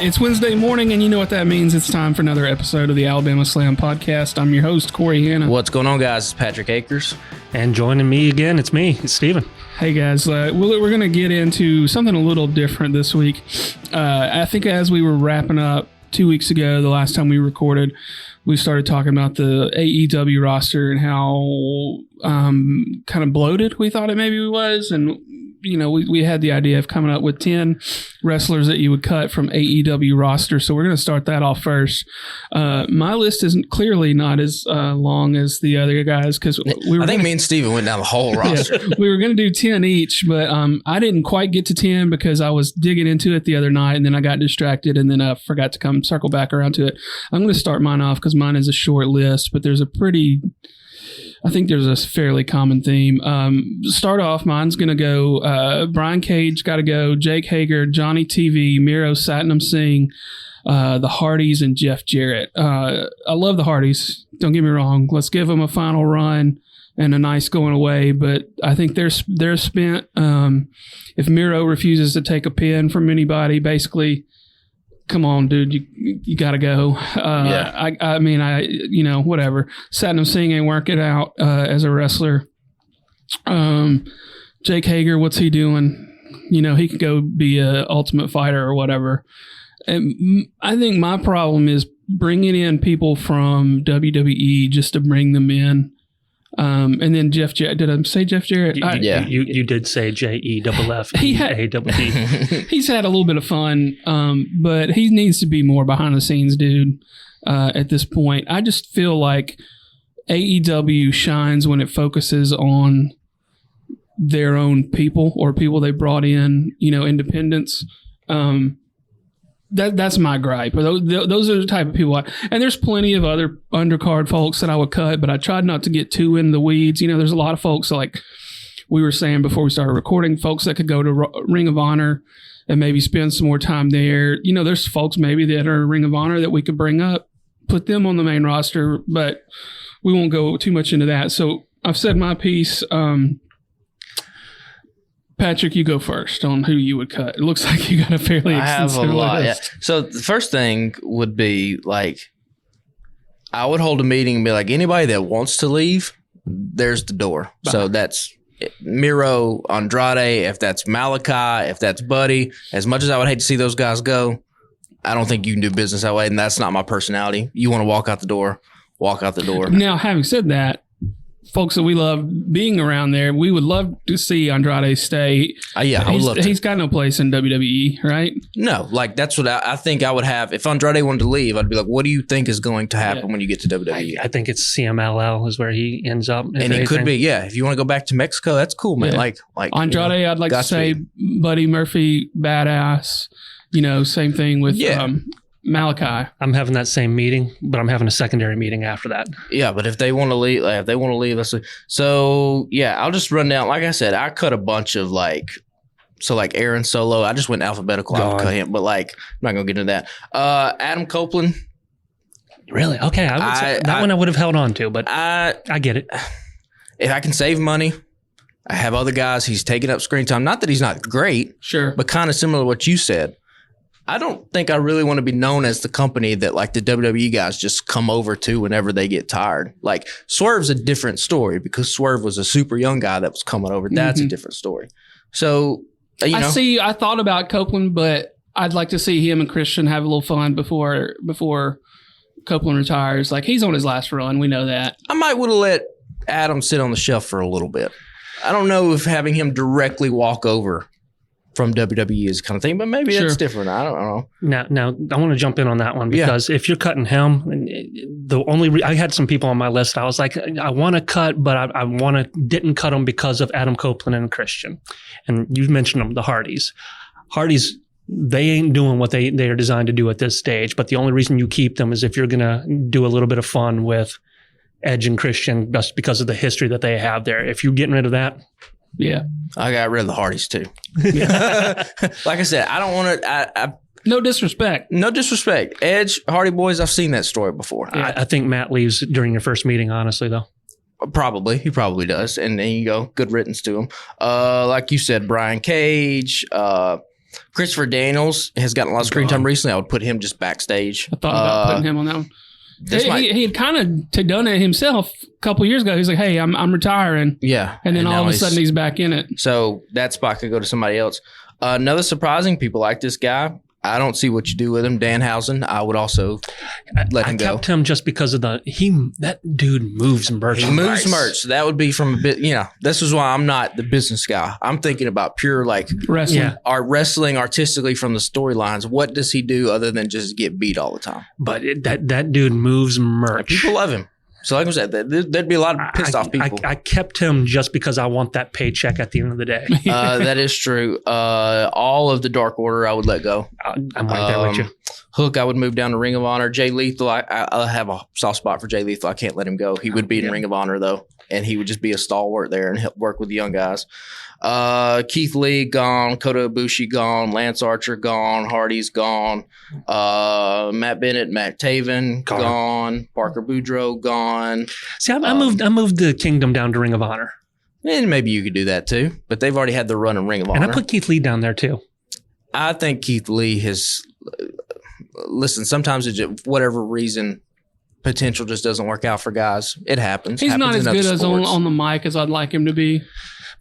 It's Wednesday morning, and you know what that means. It's time for another episode of the Alabama Slam Podcast. I'm your host, Corey Hanna. What's going on, guys? It's Patrick Akers. And joining me again, it's Steven. Hey, guys. We're going to get into something a little different this week. I think as we were wrapping up 2 weeks ago, the last time we recorded, we started talking about the AEW roster and how kind of bloated we thought it maybe was. And, you know, we had the idea of coming up with 10 wrestlers that you would cut from AEW roster. So we're going to start that off first. My list isn't clearly not as long as the other guys because I think me and Steven went down the whole roster. Yeah, we were going to do 10 each, but I didn't quite get to 10 because I was digging into it the other night and then I got distracted and then I forgot to circle back around to it. I'm going to start mine off because mine is a short list, but there's I think there's a fairly common theme. Start off, mine's going to go Brian Cage, got to go, Jake Hager, Johnny TV, Miro Satnam Singh, the Hardys, and Jeff Jarrett. I love the Hardys. Don't get me wrong. Let's give them a final run and a nice going away, but I think they're spent. If Miro refuses to take a pin from anybody, basically, come on, dude, you got to go. Yeah. I mean, whatever. Satnam Singh ain't working out as a wrestler. Jake Hager, what's he doing? You know, he could go be a Ultimate Fighter or whatever. And I think my problem is bringing in people from WWE just to bring them in. And then Jeff Jarrett. Did I say Jeff Jarrett? You did say JEFFEAWD. He's had a little bit of fun, but he needs to be more behind the scenes, dude. At this point, I just feel like AEW shines when it focuses on their own people or people they brought in. You know, independents. That's my gripe. Those are the type of people. And there's plenty of other undercard folks that I would cut, but I tried not to get too in the weeds. You know, there's a lot of folks, like we were saying before we started recording, folks that could go to Ring of Honor and maybe spend some more time there. You know, there's folks maybe that are Ring of Honor that we could bring up, put them on the main roster, but we won't go too much into that. So I've said my piece. Patrick, you go first on who you would cut. It looks like you got a fairly extensive list. I have a lot, yeah. So the first thing would be, like, I would hold a meeting and be like, anybody that wants to leave, there's the door. Bye. So that's Miro, Andrade, if that's Malachi, if that's Buddy. As much as I would hate to see those guys go, I don't think you can do business that way, and that's not my personality. You want to walk out the door, walk out the door. Now, having said that, folks that we love being around there, we would love to see Andrade stay. I would love to. He's got no place in WWE, right? No, like that's what I think I would have. If Andrade wanted to leave, I'd be like, what do you think is going to happen when you get to WWE? I think it's CMLL is where he ends up. And it could be, yeah. If you want to go back to Mexico, that's cool, man. Yeah. Like Andrade, you know, I'd like to say Buddy Murphy, badass. You know, same thing with Malachi. I'm having that same meeting, but I'm having a secondary meeting after that. Yeah, but if they want to leave, let's see. So yeah, I'll just run down. Like I said, I cut a bunch of Aaron Solo. I just went alphabetical. I would cut him, but I'm not gonna get into that. Adam Copeland. Really? Okay, I would say that one I would have held on to, but I get it. If I can save money, I have other guys. He's taking up screen time. Not that he's not great, sure, but kind of similar to what you said. I don't think I really want to be known as the company that like the WWE guys just come over to whenever they get tired. Like Swerve's a different story because Swerve was a super young guy that was coming over. That's a different story. So, I thought about Copeland, but I'd like to see him and Christian have a little fun before Copeland retires. Like he's on his last run. We know that. I might would have let Adam sit on the shelf for a little bit. I don't know if having him directly walk over from WWE is kind of thing, but maybe it's different. I don't know. Now I want to jump in on that one because if you're cutting him, I had some people on my list. I was like, I want to cut, but I didn't cut them because of Adam Copeland and Christian. And you mentioned them, the Hardys. Hardys, they ain't doing what they are designed to do at this stage. But the only reason you keep them is if you're going to do a little bit of fun with Edge and Christian, just because of the history that they have there. If you're getting rid of that, yeah, I got rid of the Hardys too. Like I said, I don't want to. No disrespect. No disrespect. Edge, Hardy Boys, I've seen that story before. Yeah. I think Matt leaves during your first meeting, honestly, though. Probably. He probably does. And then you go, good riddance to him. Like you said, Brian Cage, Christopher Daniels has gotten a lot of screen time recently. I would put him just backstage. I thought about putting him on that one. He had kind of done it himself a couple years ago. He's like, "Hey, I'm retiring." Yeah, and then all of a sudden he's back in it. So that spot could go to somebody else. Another surprising, people like this guy. I don't see what you do with him. Danhausen, I would also let him go. I kept him just because of that dude moves merchandise. He moves merch. So that would be from a bit, this is why I'm not the business guy. I'm thinking about pure wrestling. Yeah. Wrestling artistically from the storylines. What does he do other than just get beat all the time? But that dude moves merch. People love him. So like I said, there'd be a lot of pissed off people. I kept him just because I want that paycheck at the end of the day. That is true. All of the Dark Order I would let go. I'm right there with you. Hook, I would move down to Ring of Honor. Jay Lethal, I have a soft spot for Jay Lethal. I can't let him go. He would be in Ring of Honor, though, and he would just be a stalwart there and help work with the young guys. Keith Lee, gone. Kota Ibushi, gone. Lance Archer, gone. Hardy's gone. Matt Bennett, Matt Taven, gone. Parker Boudreaux, gone. See, I moved the Kingdom down to Ring of Honor. And maybe you could do that, too. But they've already had the run in Ring of Honor. And I put Keith Lee down there, too. I think Keith Lee has... Listen, sometimes it's just, whatever reason, potential just doesn't work out for guys. It happens. He's not as good as on the mic as I'd like him to be.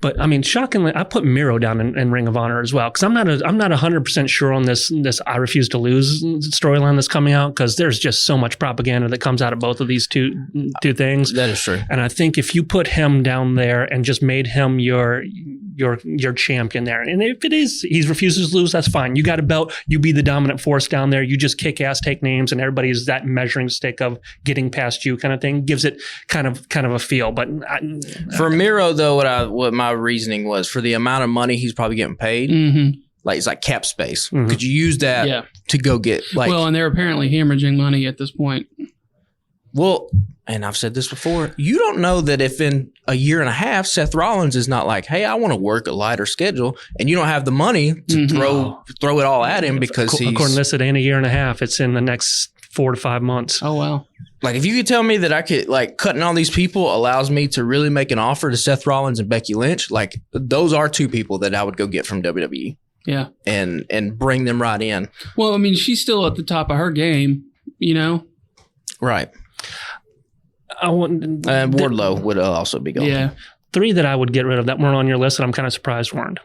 But I mean, shockingly, I put Miro down in Ring of Honor as well because I'm not 100% sure on this I refuse to lose storyline that's coming out because there's just so much propaganda that comes out of both of these two things. That is true. And I think if you put him down there and just made him your champion there, and if it is he refuses to lose, that's fine. You got a belt, you be the dominant force down there. You just kick ass, take names, and everybody is that measuring stick of getting past you kind of thing. Gives it kind of a feel. But for Miro though, what my reasoning was for the amount of money he's probably getting paid, it's like cap space. Mm-hmm. Could you use that to go get and they're apparently hemorrhaging money at this point. Well, and I've said this before, you don't know that if in a year and a half, Seth Rollins is not like, hey, I want to work a lighter schedule, and you don't have the money to throw it all at him because he's... According to this, it ain't a year and a half. It's in the next 4 to 5 months. Oh, wow. Like, if you could tell me that I could, cutting all these people allows me to really make an offer to Seth Rollins and Becky Lynch, those are two people that I would go get from WWE. Yeah. And bring them right in. Well, I mean, she's still at the top of her game, Right. Wardlow would also be gone. Yeah. 3 that I would get rid of that weren't on your list that I'm kind of surprised weren't.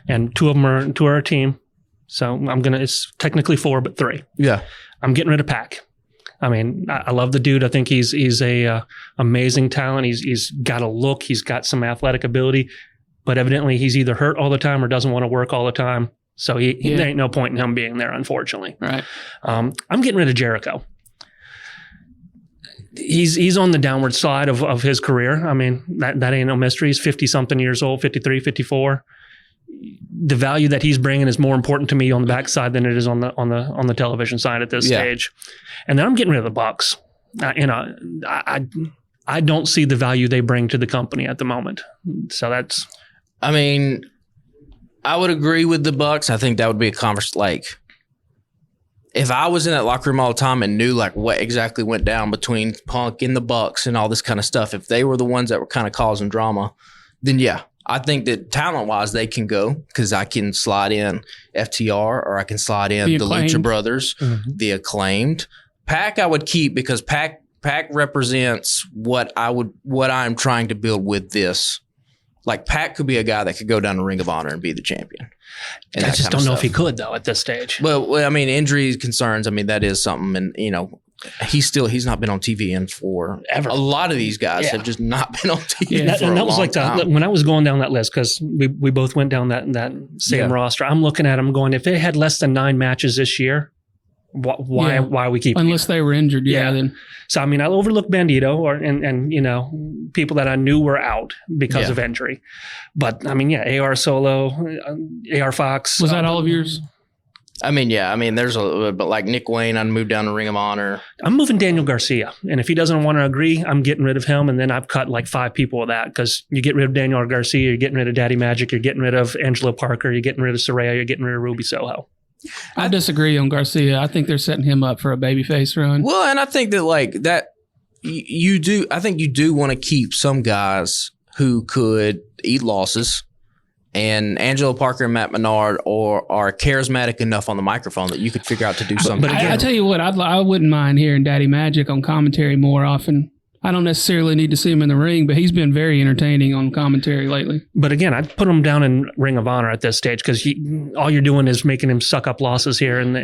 And 2 of them are a team. So it's technically 4, but 3. Yeah. I'm getting rid of Pac. I mean, I love the dude. I think he's a amazing talent. He's got a look. He's got some athletic ability, but evidently he's either hurt all the time or doesn't want to work all the time. So there ain't no point in him being there, unfortunately. Right. I'm getting rid of Jericho. He's on the downward slide of his career. I mean, that ain't no mystery. He's 50-something years old, 53, 54. The value that he's bringing is more important to me on the backside than it is on the television side at this stage. And then I'm getting rid of the Bucks. I don't see the value they bring to the company at the moment. So that's. I mean, I would agree with the Bucks. I think that would be a conversation. If I was in that locker room all the time and knew what exactly went down between Punk and the Bucks and all this kind of stuff, if they were the ones that were kind of causing drama, then yeah. I think that talent-wise, they can go because I can slide in FTR or I can slide in the Lucha Brothers, the Acclaimed. Pac I would keep because Pac represents what I'm trying to build with this. Pac could be a guy that could go down to Ring of Honor and be the champion. I just don't know if he could though at this stage. Well, I mean, injury concerns. I mean, that is something, and he's not been on TV in forever. A lot of these guys have just not been on TV. Yeah, and that was when I was going down that list because we both went down that same roster. I'm looking at them going, if they had less than 9 matches this year, why are we keeping? Unless they were injured, then. So I mean, I overlooked Bandito and people that I knew were out because of injury. But I mean, AR Solo, AR Fox. Was that all of yours? I mean, there's but Nick Wayne, I'd move down to Ring of Honor. I'm moving Daniel Garcia. And if he doesn't want to agree, I'm getting rid of him. And then I've cut 5 people of that because you get rid of Daniel Garcia, you're getting rid of Daddy Magic, you're getting rid of Angelo Parker, you're getting rid of Saraya, you're getting rid of Ruby Soho. I disagree on Garcia. I think they're setting him up for a babyface run. Well, and I think that that you do. I think you do want to keep some guys who could eat losses And Angelo Parker and Matt Menard are charismatic enough on the microphone that you could figure out to do something. But I tell you what, I wouldn't mind hearing Daddy Magic on commentary more often. I don't necessarily need to see him in the ring, but he's been very entertaining on commentary lately. But again, I'd put him down in Ring of Honor at this stage because all you're doing is making him suck up losses here, and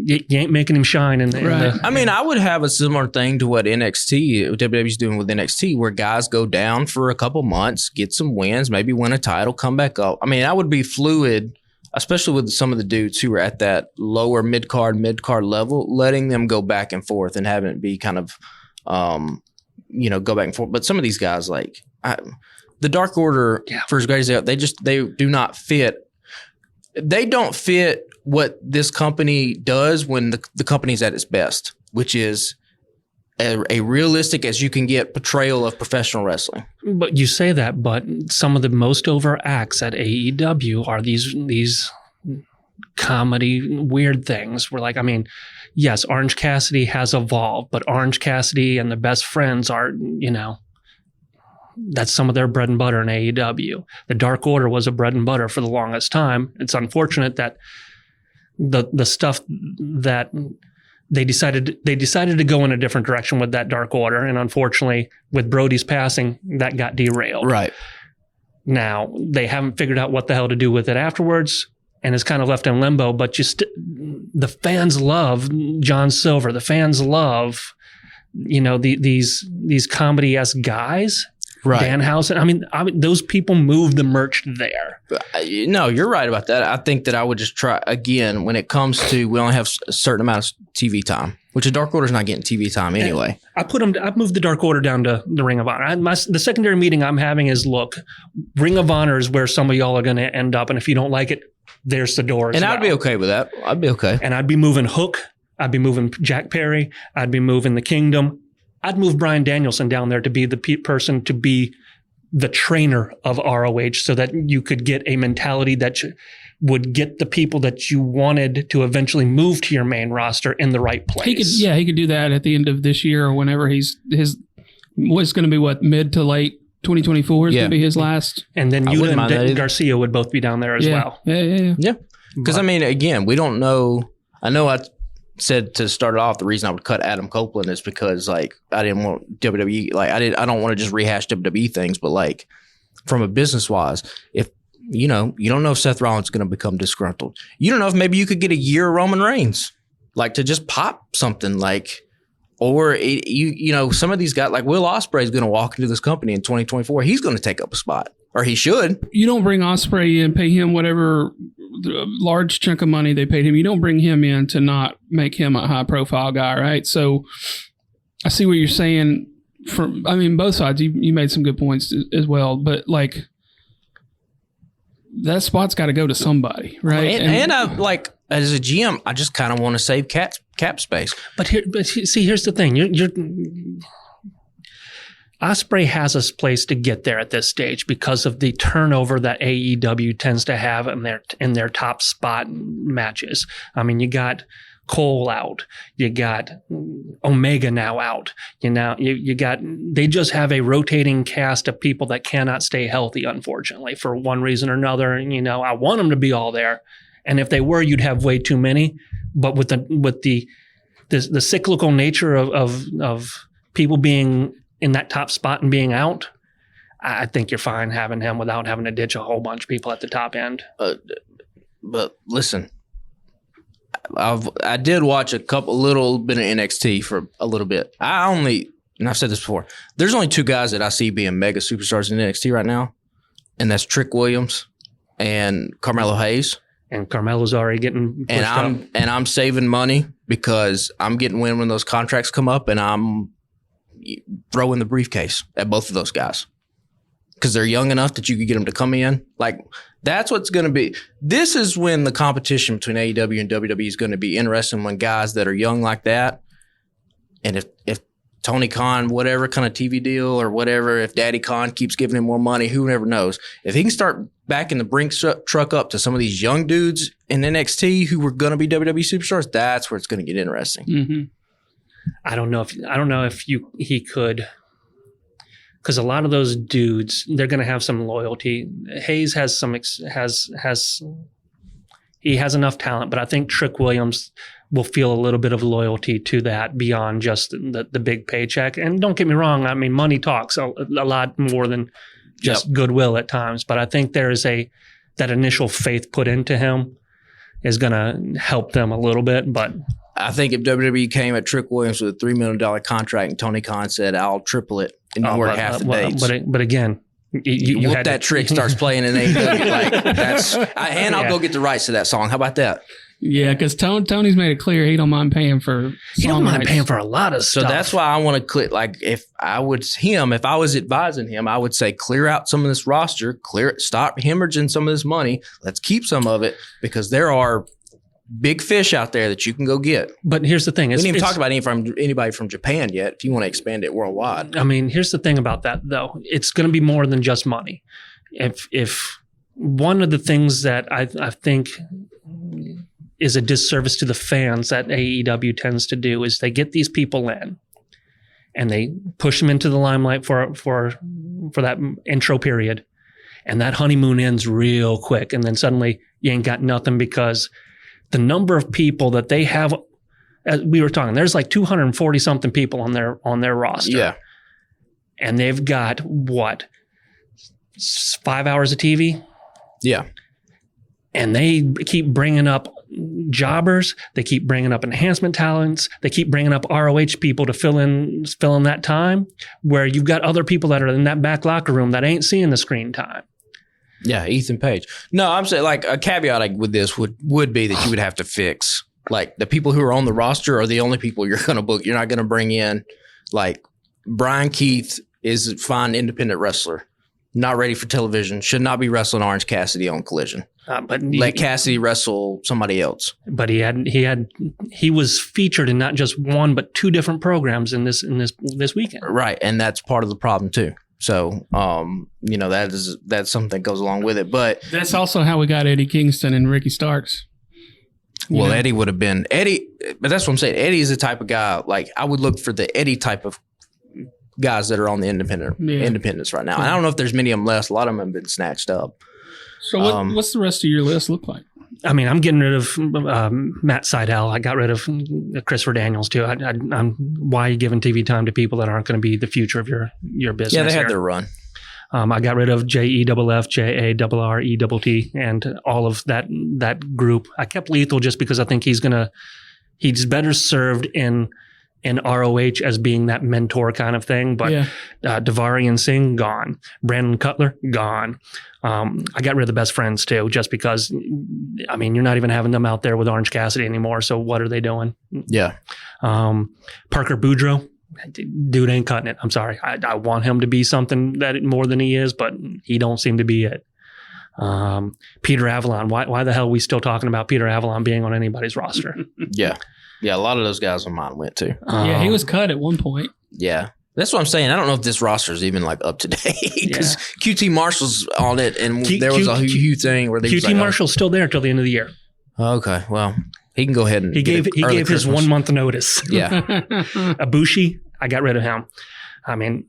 you ain't making him shine. I mean, I would have a similar thing to what WWE's doing with NXT, where guys go down for a couple months, get some wins, maybe win a title, come back up. I mean, I would be fluid, especially with some of the dudes who are at that lower mid-card level, letting them go back and forth and having it be kind of go back and forth. But some of these guys, like the Dark Order, for as great as they do not fit. They don't fit what this company does when the company's at its best, which is a realistic as you can get portrayal of professional wrestling. But you say that, but some of the most over acts at AEW are these comedy weird things. We're like, I mean, yes, Orange Cassidy has evolved, but Orange Cassidy and the Best Friends are, that's some of their bread and butter in AEW. The Dark Order was a bread and butter for the longest time. It's unfortunate that the stuff that they decided to go in a different direction with that Dark Order, and unfortunately, with Brody's passing, that got derailed. Right. Now, they haven't figured out what the hell to do with it afterwards, and it's kind of left in limbo, but the fans love John Silver. The fans love, these comedy-esque guys. Right. Danhausen. I mean, those people move the merch there. No, you're right about that. I think that I would just try, again, when it comes to, we only have a certain amount of TV time, which the Dark Order's not getting TV time anyway. I've moved the Dark Order down to the Ring of Honor. The secondary meeting I'm having is, look, Ring of Honor is where some of y'all are going to end up, and if you don't like it, there's the door. And I'd be okay with that. I'd be okay. And I'd be moving Hook. I'd be moving Jack Perry. I'd be moving the Kingdom. I'd move Bryan Danielson down there to be the person to be the trainer of ROH, so that you could get a mentality that would get the people that you wanted to eventually move to your main roster in the right place. He could do that at the end of this year or whenever what's going to be mid to late 2024 is going to be his last. And then you and Garcia would both be down there as well. Yeah. Because I mean, again, we don't know. I know I said to start it off, the reason I would cut Adam Copeland is because, like, I didn't want WWE. Like, I don't want to just rehash WWE things, but, like, from a business wise, if you don't know if Seth Rollins is going to become disgruntled. You don't know if maybe you could get a year of Roman Reigns, like, to just pop something, like, or some of these guys, like Will Ospreay is going to walk into this company in 2024. He's going to take up a spot, or he should. You don't bring Ospreay in, pay him whatever large chunk of money they paid him. You don't bring him in to not make him a high profile guy, right? So I see what you're saying. Both sides. You made some good points as well, but, like, that spot's got to go to somebody, right? And I, like, as a GM, I just kind of want to save cap space. But here's the thing: you're Ospreay has a place to get there at this stage because of the turnover that AEW tends to have in their top spot matches. I mean, you got Cole out, you got Omega now out. They just have a rotating cast of people that cannot stay healthy, unfortunately, for one reason or another. I want them to be all there, and if they were, you'd have way too many. But with the cyclical nature of people being in that top spot and being out, I think you're fine having him without having to ditch a whole bunch of people at the top end. But listen, I did watch little bit of NXT for a little bit. And I've said this before, there's only two guys that I see being mega superstars in NXT right now, and that's Trick Williams and Carmelo Hayes. And Carmelo's already getting pushed up. And I'm saving money because I'm getting when those contracts come up, and I'm throwing the briefcase at both of those guys because they're young enough that you could get them to come in. Like, that's what's going to be. This is when the competition between AEW and WWE is going to be interesting, when guys that are young like that, and if Tony Khan, whatever kind of TV deal or whatever, if Daddy Khan keeps giving him more money, who never knows. If he can start backing the Brinks truck up to some of these young dudes in NXT who were going to be WWE superstars, that's where it's going to get interesting. Mm-hmm. I don't know if he could. because a lot of those dudes, they're going to have some loyalty. Hayes has he has enough talent, but I think Trick Williams will feel a little bit of loyalty to that beyond just the big paycheck. And don't get me wrong, I mean, money talks a lot more than just goodwill at times. But I think there is that initial faith put into him is going to help them a little bit. But I think if WWE came at Trick Williams with a $3 million contract and Tony Khan said, I'll triple it and work half the dates. But again, you whoop that Trick starts playing in AEW. I'll go get the rights to that song. How about that? Yeah, because Tony's made it clear he don't mind paying for. He don't mind paying for a lot of stuff. So that's why I want to clear. Like if I was advising him, I would say clear out some of this roster, stop hemorrhaging some of this money. Let's keep some of it because there are big fish out there that you can go get. But here's the thing: we didn't even talk about anybody from Japan yet. If you want to expand it worldwide, I mean, here's the thing about that though: it's going to be more than just money. If one of the things that I think is a disservice to the fans that AEW tends to do is they get these people in and they push them into the limelight for that intro period, and that honeymoon ends real quick, and then suddenly you ain't got nothing because the number of people that they have, as we were talking, there's like 240 something people on their roster. Yeah. And they've got 5 hours of TV? Yeah. And they keep bringing up jobbers. They keep bringing up enhancement talents. They keep bringing up ROH people to fill in that time where you've got other people that are in that back locker room that ain't seeing the screen time. Yeah, Ethan Page. No, I'm saying like a caveat with this would be that you would have to fix like the people who are on the roster are the only people you're going to book. You're not going to bring in like Brian Keith is a fine independent wrestler, not ready for television, should not be wrestling Orange Cassidy on Collision. But let Cassidy wrestle somebody else. But he was featured in not just one but two different programs in this weekend. Right, and that's part of the problem too. So, that's something that goes along with it. But that's also how we got Eddie Kingston and Ricky Starks. Well, Eddie would have been Eddie, but that's what I'm saying. Eddie is the type of guy, like I would look for the Eddie type of guys that are on the independents right now. And I don't know if there's many of them left. A lot of them have been snatched up. So what's the rest of your list look like? I mean, I'm getting rid of Matt Sydal. I got rid of Christopher Daniels too. Why are you giving TV time to people that aren't going to be the future of your business? Yeah, they had their run. I got rid of JEFF, JARRETT, and all of that group. I kept Lethal just because I think he's better served in ROH as being that mentor kind of thing. But Devarian Singh, gone. Brandon Cutler, gone. I got rid of the Best Friends too, just because, I mean, you're not even having them out there with Orange Cassidy anymore. So what are they doing? Yeah. Parker Boudreaux, dude ain't cutting it. I'm sorry. I want him to be something that more than he is, but he don't seem to be it. Peter Avalon. Why the hell are we still talking about Peter Avalon being on anybody's roster? Yeah. Yeah, a lot of those guys on mine went too. Yeah, he was cut at one point. Yeah. That's what I'm saying. I don't know if this roster is even like up to date because QT Marshall's on it, and there was a huge thing where they QT Marshall's still there till the end of the year. Okay, well, he can go ahead and he gave his 1 month notice. Yeah, Ibushi, I got rid of him. I mean,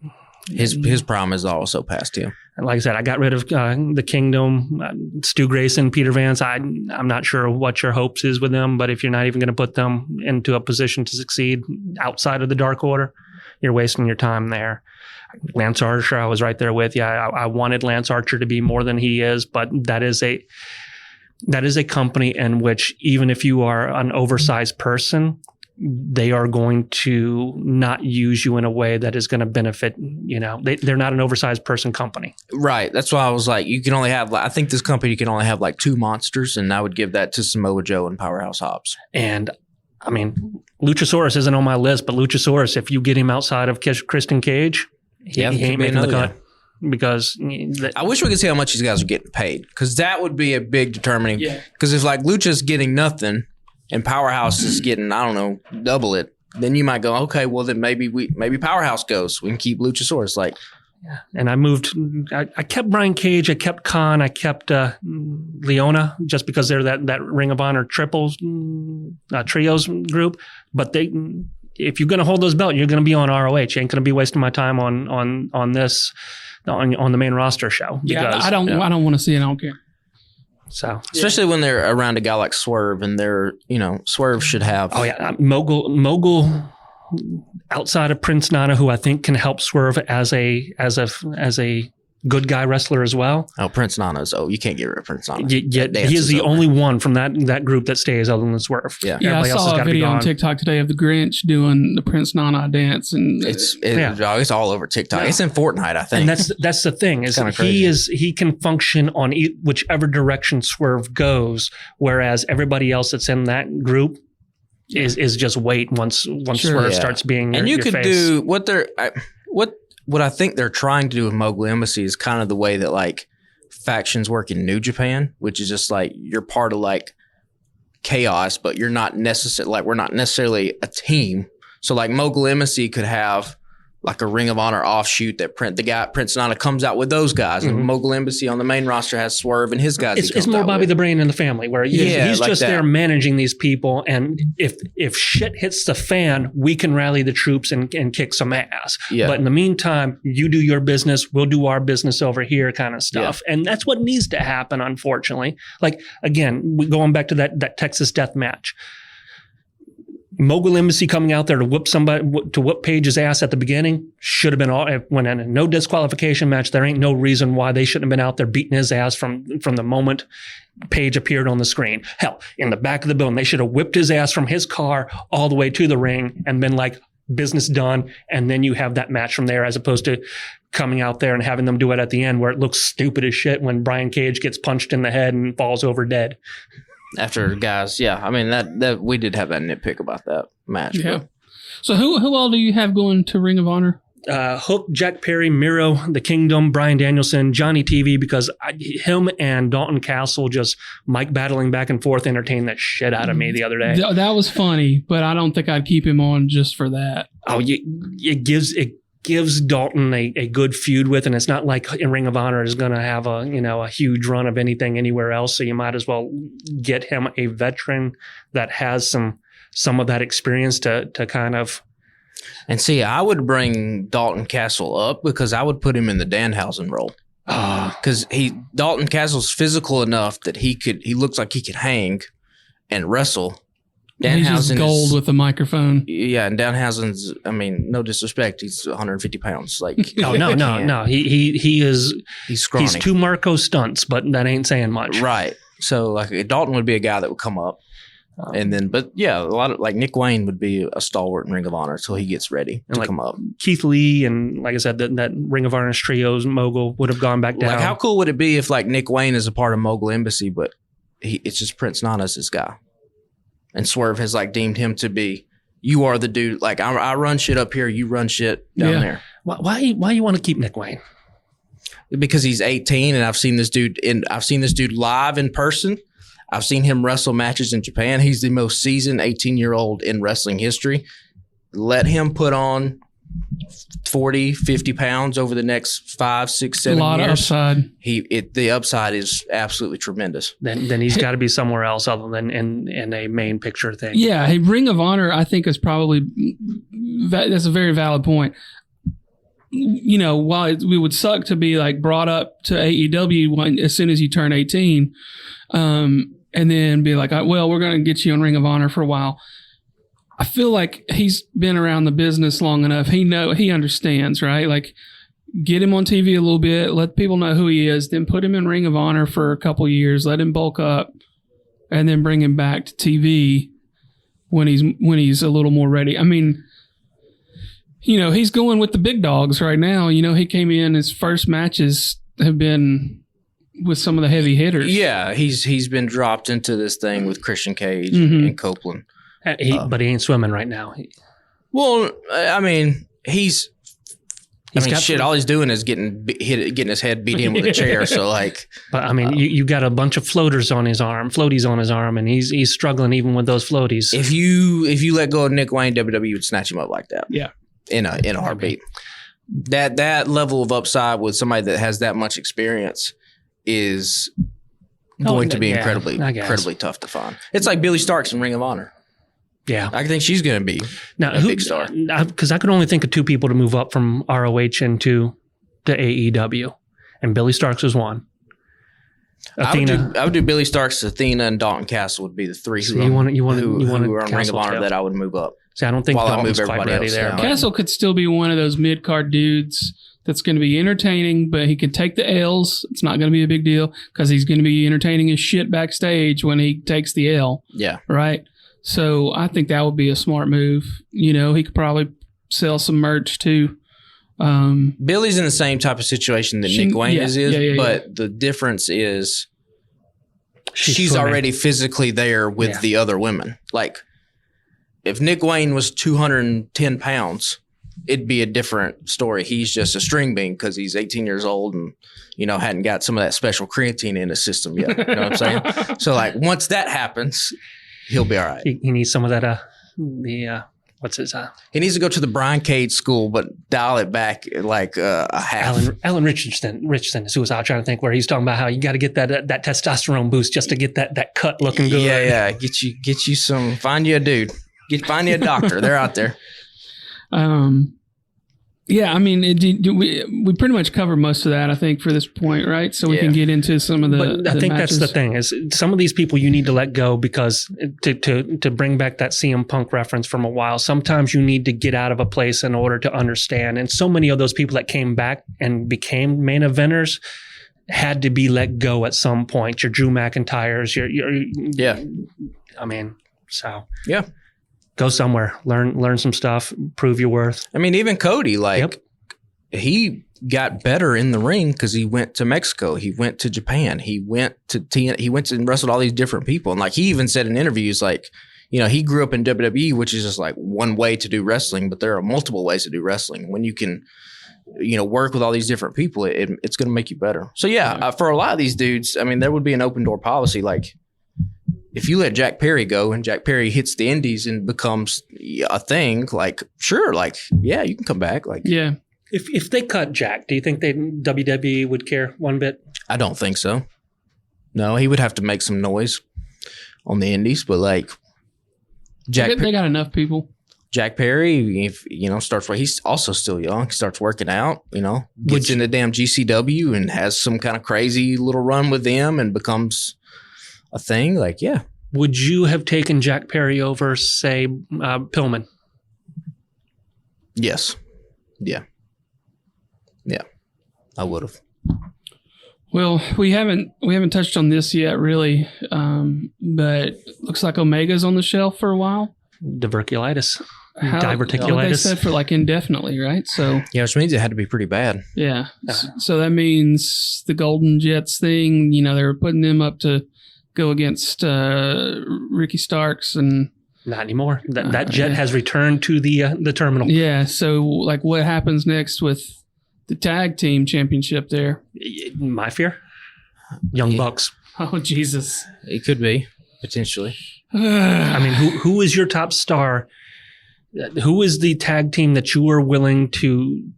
his prime is also past him. Like I said, I got rid of the Kingdom, Stu Grayson, Peter Vance. I'm not sure what your hopes is with them, but if you're not even going to put them into a position to succeed outside of the Dark Order, you're wasting your time there. Lance Archer, I was right there with you. I wanted Lance Archer to be more than he is, but that is a company in which even if you are an oversized person, they are going to not use you in a way that is going to benefit, they're not an oversized person company. Right. That's why I was like, you can only have, I think this company can only have like two monsters, and I would give that to Samoa Joe and Powerhouse Hobbs. And I mean, Luchasaurus isn't on my list, but Luchasaurus, if you get him outside of Christian Cage, he ain't making the cut. Because I wish we could see how much these guys are getting paid, because that would be a big determining. Because if like Lucha's getting nothing and Powerhouse is getting, I don't know, double it, then you might go, okay, well then maybe Powerhouse goes. We can keep Luchasaurus. Like, and I kept Brian Cage, I kept Khan, I kept Leona, just because they're that Ring of Honor trios group. But if you're going to hold those belts, you're going to be on ROH. You ain't going to be wasting my time on this on the main roster show. Because, I don't want to see it. I don't care. So especially when they're around a guy like Swerve, and they're Swerve should have. Oh yeah, mogul. Outside of Prince Nana, who I think can help Swerve as a good guy wrestler as well. Oh, Prince Nana's. Oh, you can't get rid of Prince Nana. He is the only one from that group that stays other than Swerve. Yeah, I saw a video on TikTok today of the Grinch doing the Prince Nana dance, and it's all over TikTok. Yeah. It's in Fortnite, I think. And that's the thing is he can function on whichever direction Swerve goes, whereas everybody else that's in that group is just wait once Swerve starts being and you your could face. do what I think they're trying to do with Mogul Embassy is kind of the way that like factions work in New Japan, which is just like you're part of like chaos, but you're not necessarily we're not necessarily a team. So like Mogul Embassy could have like a Ring of Honor offshoot that Prince Nana comes out with those guys, and Mogul Embassy on the main roster has Swerve and his guys. It's more Bobby the Brain in the family, where he's like just there managing these people, and if shit hits the fan, we can rally the troops and kick some ass. Yeah. But in the meantime, you do your business, we'll do our business over here, kind of stuff. Yeah. And that's what needs to happen, unfortunately. Like again, going back to that Texas death match. Mogul Embassy coming out there to whoop Page's ass at the beginning should have been when in a no disqualification match. There ain't no reason why they shouldn't have been out there beating his ass from the moment Page appeared on the screen. Hell, in the back of the building, they should have whipped his ass from his car all the way to the ring and been like, business done. And then you have that match from there, as opposed to coming out there and having them do it at the end where it looks stupid as shit when Brian Cage gets punched in the head and falls over dead. After guys, I mean that we did have that nitpick about that match. Yeah. But. So who all do you have going to Ring of Honor? Hook, Jack Perry, Miro, The Kingdom, Bryan Danielson, Johnny TV, because him and Dalton Castle just Mike battling back and forth entertained that shit out of me the other day. That was funny, but I don't think I'd keep him on just for that. Oh, it gives Dalton a good feud with, and it's not like in Ring of Honor is going to have a huge run of anything anywhere else. So you might as well get him a veteran that has some of that experience to kind of. And see, I would bring Dalton Castle up because I would put him in the Danhausen role. Because Dalton Castle's physical enough that he looks like he could hang and wrestle. He's just gold with a microphone. Yeah, and Danhausen's, I mean, no disrespect, he's 150 pounds. Like, no. He is. He's scrawny. He's two Marco stunts, but that ain't saying much. Right. So, like, Dalton would be a guy that would come up. But a lot of, like, Nick Wayne would be a stalwart in Ring of Honor until he gets ready to come up. Keith Lee and, like I said, that Ring of Honor's trios mogul would have gone back down. Like, how cool would it be if, like, Nick Wayne is a part of Mogul Embassy, but it's just Prince Nana's his guy? And Swerve has like deemed him to be, you are the dude. Like I run shit up here, you run shit down there. Why you want to keep Nick Wayne? Because he's 18, and I've seen this dude live in person. I've seen him wrestle matches in Japan. He's the most seasoned 18-year-old in wrestling history. Let him put on 40, 50 pounds over the next 5, 6, 7 years. A lot of upside. The upside is absolutely tremendous. Then he's got to be somewhere else other than in a main picture thing. Yeah, Ring of Honor, I think, is probably that's a very valid point. While we would suck to be like brought up to AEW as soon as you turn 18, and then be like, well, we're going to get you in Ring of Honor for a while. I feel like he's been around the business long enough. He understands, right? Like, get him on TV a little bit, let people know who he is, then put him in Ring of Honor for a couple years, let him bulk up, and then bring him back to TV when he's a little more ready. I mean, he's going with the big dogs right now. He came in, his first matches have been with some of the heavy hitters. Yeah, he's been dropped into this thing with Christian Cage and Copeland. But he ain't swimming right now. Well, I mean, all he's doing is getting his head beat in with a chair. So like, but I mean, you got a bunch of floaties on his arm, and he's struggling even with those floaties. If you let go of Nick Wayne, WWE would snatch him up like that. Yeah, in a heartbeat. That level of upside with somebody that has that much experience is going to be incredibly tough to find. It's like Billy Starks in Ring of Honor. Yeah. I think she's going to be a big star. Because I could only think of 2 people to move up from ROH into the AEW, and Billy Starks was one. Athena. I would do Billy Starks, Athena, and Dalton Castle would be the 3 who are on Ring of Honor that I would move up. See, I don't think Dalton's quite ready there. Castle could still be one of those mid-card dudes that's going to be entertaining, but he could take the L's. It's not going to be a big deal because he's going to be entertaining his shit backstage when he takes the L. Yeah. Right? So I think that would be a smart move. You know, he could probably sell some merch too. Billy's in the same type of situation that Nick Wayne is, but the difference is she's already physically there with the other women. Like, if Nick Wayne was 210 pounds, it'd be a different story. He's just a string bean because he's 18 years old and, you know, hadn't got some of that special creatine in his system yet. You know what I'm saying? So, like, once that happens, he'll be all right. He needs some of that, what's his? He needs to go to the Brian Cage school, but dial it back like a half. Alan Richardson is who was out trying to think where he's talking about how you got to get that testosterone boost just to get that cut looking good. Yeah. Get you some. Find you a dude. Find you a doctor. They're out there. Yeah, I mean, we pretty much covered most of that, I think, for this point, right? So we can get into some of the. But I think matches. That's the thing is some of these people you need to let go because to bring back that CM Punk reference from a while. Sometimes you need to get out of a place in order to understand. And so many of those people that came back and became main eventers had to be let go at some point. Your Drew McIntyres, I mean, so yeah. Go somewhere, learn some stuff, prove your worth. I mean, even Cody, he got better in the ring because he went to Mexico, he went to Japan, he went and wrestled all these different people, and like he even said in interviews, like, you know, he grew up in WWE, which is just like one way to do wrestling, but there are multiple ways to do wrestling. When you can, you know, work with all these different people, it's going to make you better. So for a lot of these dudes, I mean, there would be an open door policy, like. If you let Jack Perry go and Jack Perry hits the indies and becomes a thing, like, sure, like, yeah, you can come back. Like, yeah. If they cut Jack, do you think WWE would care one bit? I don't think so. No, he would have to make some noise on the indies, but like, they got enough people. Jack Perry, if he's also still young. He starts working out, you know, gets into damn GCW and has some kind of crazy little run with them and becomes a thing, like, yeah. Would you have taken Jack Perry over, say, Pillman? Yes. Yeah. I would have. Well, we haven't touched on this yet, really, but looks like Omega's on the shelf for a while. Diverticulitis. Diverticulitis. They said for like indefinitely, right? So yeah, which means it had to be pretty bad. Yeah. So that means the Golden Jets thing. You know, they were putting them up to go against Ricky Starks and not anymore. That jet has returned to the terminal. Yeah. So like, what happens next with the tag team championship there? My fear, Young Bucks. Oh Jesus! It could be potentially. I mean, who is your top star? Who is the tag team that you are willing to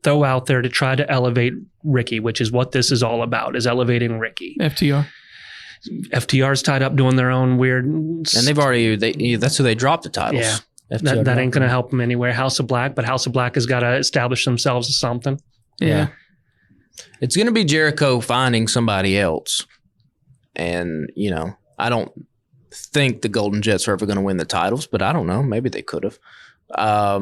throw out there to try to elevate Ricky, which is what this is all about, is elevating Ricky? FTR's tied up doing their own weird... And that's who they dropped the titles. Yeah, that ain't going to help them anywhere. House of Black, but House of Black has got to establish themselves as something. Yeah. It's going to be Jericho finding somebody else. And, you know, I don't think the Golden Jets are ever going to win the titles, but I don't know. Maybe they could have. I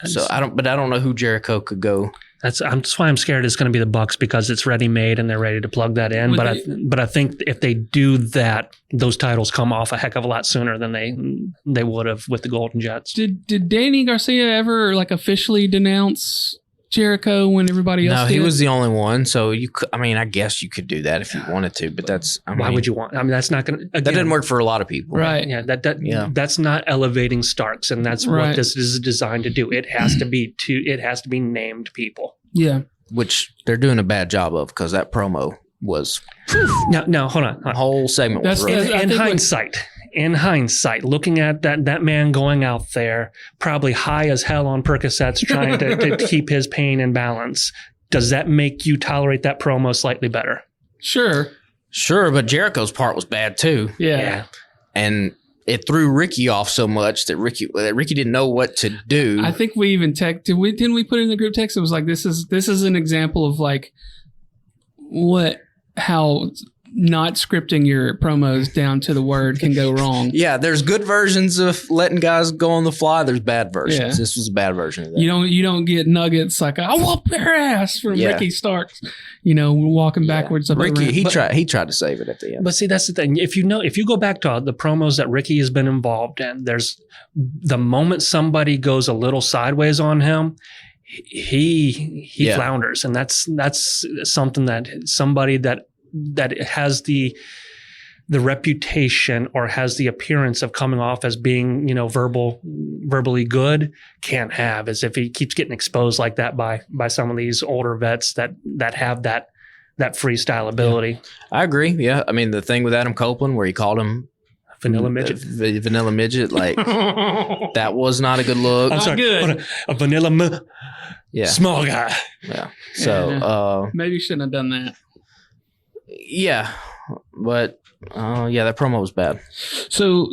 don't know who Jericho could go. That's why I'm scared it's going to be the Bucks, because it's ready made and they're ready to plug that in. But I think if they do that, those titles come off a heck of a lot sooner than they would have with the Golden Jets. Did Danny Garcia ever like officially denounce Jericho when everybody else did? No, he was the only one. So I guess you could do that if you wanted to, but why would you want? I mean, that's not going to. That didn't work for a lot of people, right? Yeah, that's not elevating Starks, and that's what this is designed to do. It has to be named people. Yeah, which they're doing a bad job of, because that promo was. No, hold on. The whole segment was In hindsight, looking at that man going out there, probably high as hell on Percocets, trying to keep his pain in balance, does that make you tolerate that promo slightly better? Sure, but Jericho's part was bad too. Yeah. And it threw Ricky off so much that Ricky didn't know what to do. I think we even didn't we put it in the group text? It was like, this is an example of like how not scripting your promos down to the word can go wrong. Yeah, there's good versions of letting guys go on the fly. There's bad versions. Yeah. This was a bad version of that. You don't get nuggets like, I'll whoop their ass from Ricky Starks, walking backwards. Up Ricky, he tried to save it at the end. But see, that's the thing. If you go back to the promos that Ricky has been involved in, there's the moment somebody goes a little sideways on him, he flounders, and that's something that somebody that has the reputation or has the appearance of coming off as being, verbally good can't have, as if he keeps getting exposed like that by some of these older vets that have that freestyle ability. Yeah. I agree. Yeah. I mean, the thing with Adam Copeland where he called him vanilla midget, vanilla midget, like that was not a good look. I'm sorry, good. A vanilla small guy. Yeah. So maybe you shouldn't have done that. Yeah, but that promo was bad. So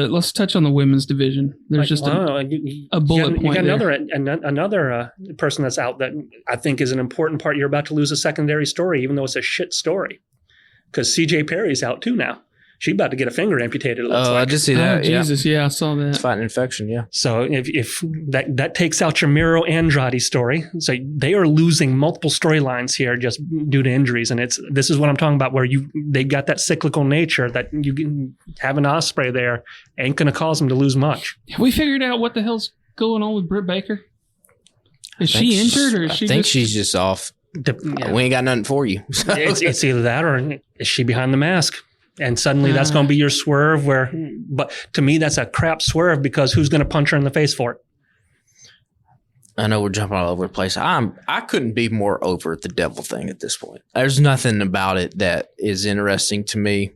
let's touch on the women's division. There's a bullet point. You got another person that's out that I think is an important part. You're about to lose a secondary story, even though it's a shit story, because CJ Perry's out too now. She's about to get a finger amputated. It looks like. I did see that. Oh, Jesus, yeah, I saw that. It's fighting infection, yeah. So if that takes out your Miro Andrade story, so they are losing multiple storylines here just due to injuries, and this is what I'm talking about, where they got that cyclical nature that you have an Ospreay there ain't going to cause them to lose much. Have we figured out what the hell's going on with Britt Baker? Is she injured, or is she? I think she's just off. We ain't got nothing for you. So. It's either that or is she behind the mask? And suddenly that's going to be your swerve but to me, that's a crap swerve because who's going to punch her in the face for it? I know we're jumping all over the place. I couldn't be more over the devil thing at this point. There's nothing about it that is interesting to me.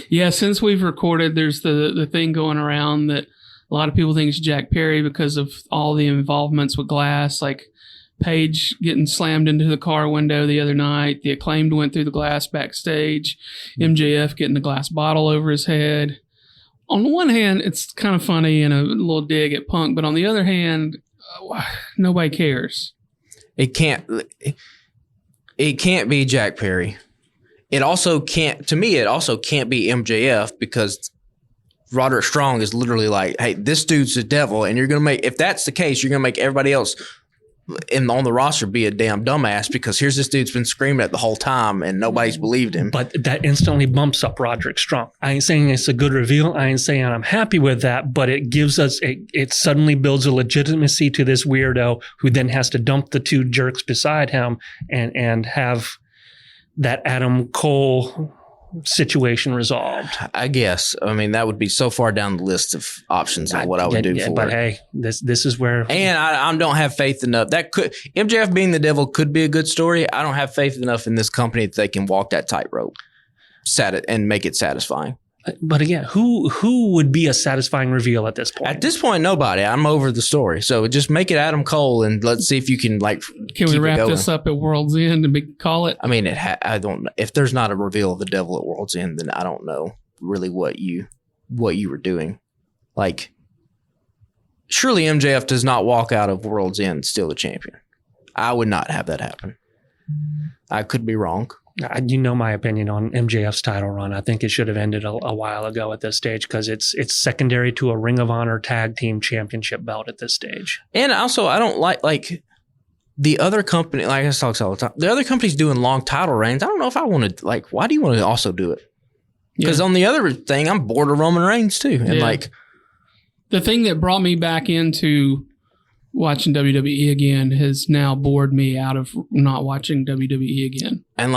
Yeah, since we've recorded, there's the thing going around that a lot of people think it's Jack Perry because of all the involvements with glass, like Paige getting slammed into the car window the other night. The Acclaimed went through the glass backstage. MJF getting the glass bottle over his head. On the one hand, it's kind of funny and a little dig at Punk, but on the other hand, nobody cares. It can't be Jack Perry. It also can't be MJF because Roderick Strong is literally like, hey, this dude's the devil, and you're going to if that's the case, you're going to make everybody else on the roster be a damn dumbass because here's this dude's been screaming it the whole time and nobody's believed him. But that instantly bumps up Roderick Strong. I ain't saying it's a good reveal. I ain't saying I'm happy with that, but it gives us, it suddenly builds a legitimacy to this weirdo who then has to dump the two jerks beside him and have that Adam Cole situation resolved. I guess. I mean, that would be so far down the list of options of what I would do for but it. Hey, this is where... And I don't have faith enough. MJF being the devil could be a good story. I don't have faith enough in this company that they can walk that tightrope and make it satisfying. But again, who would be a satisfying reveal at this point? At this point, nobody. I'm over the story. So just make it Adam Cole and let's see if you can Can we wrap this up at World's End and call it? I mean, I don't. If there's not a reveal of the devil at World's End, then I don't know really what you were doing. Like, surely MJF does not walk out of World's End still the champion. I would not have that happen. I could be wrong. You know my opinion on MJF's title run. I think it should have ended a while ago at this stage because it's secondary to a Ring of Honor Tag Team Championship belt at this stage. And also, I don't like the other company. Like I talk all the time, the other company's doing long title reigns. I don't know if I want to. Like, why do you want to also do it? Because on the other thing, I'm bored of Roman Reigns too, and the thing that brought me back into watching WWE again has now bored me out of not watching WWE again. And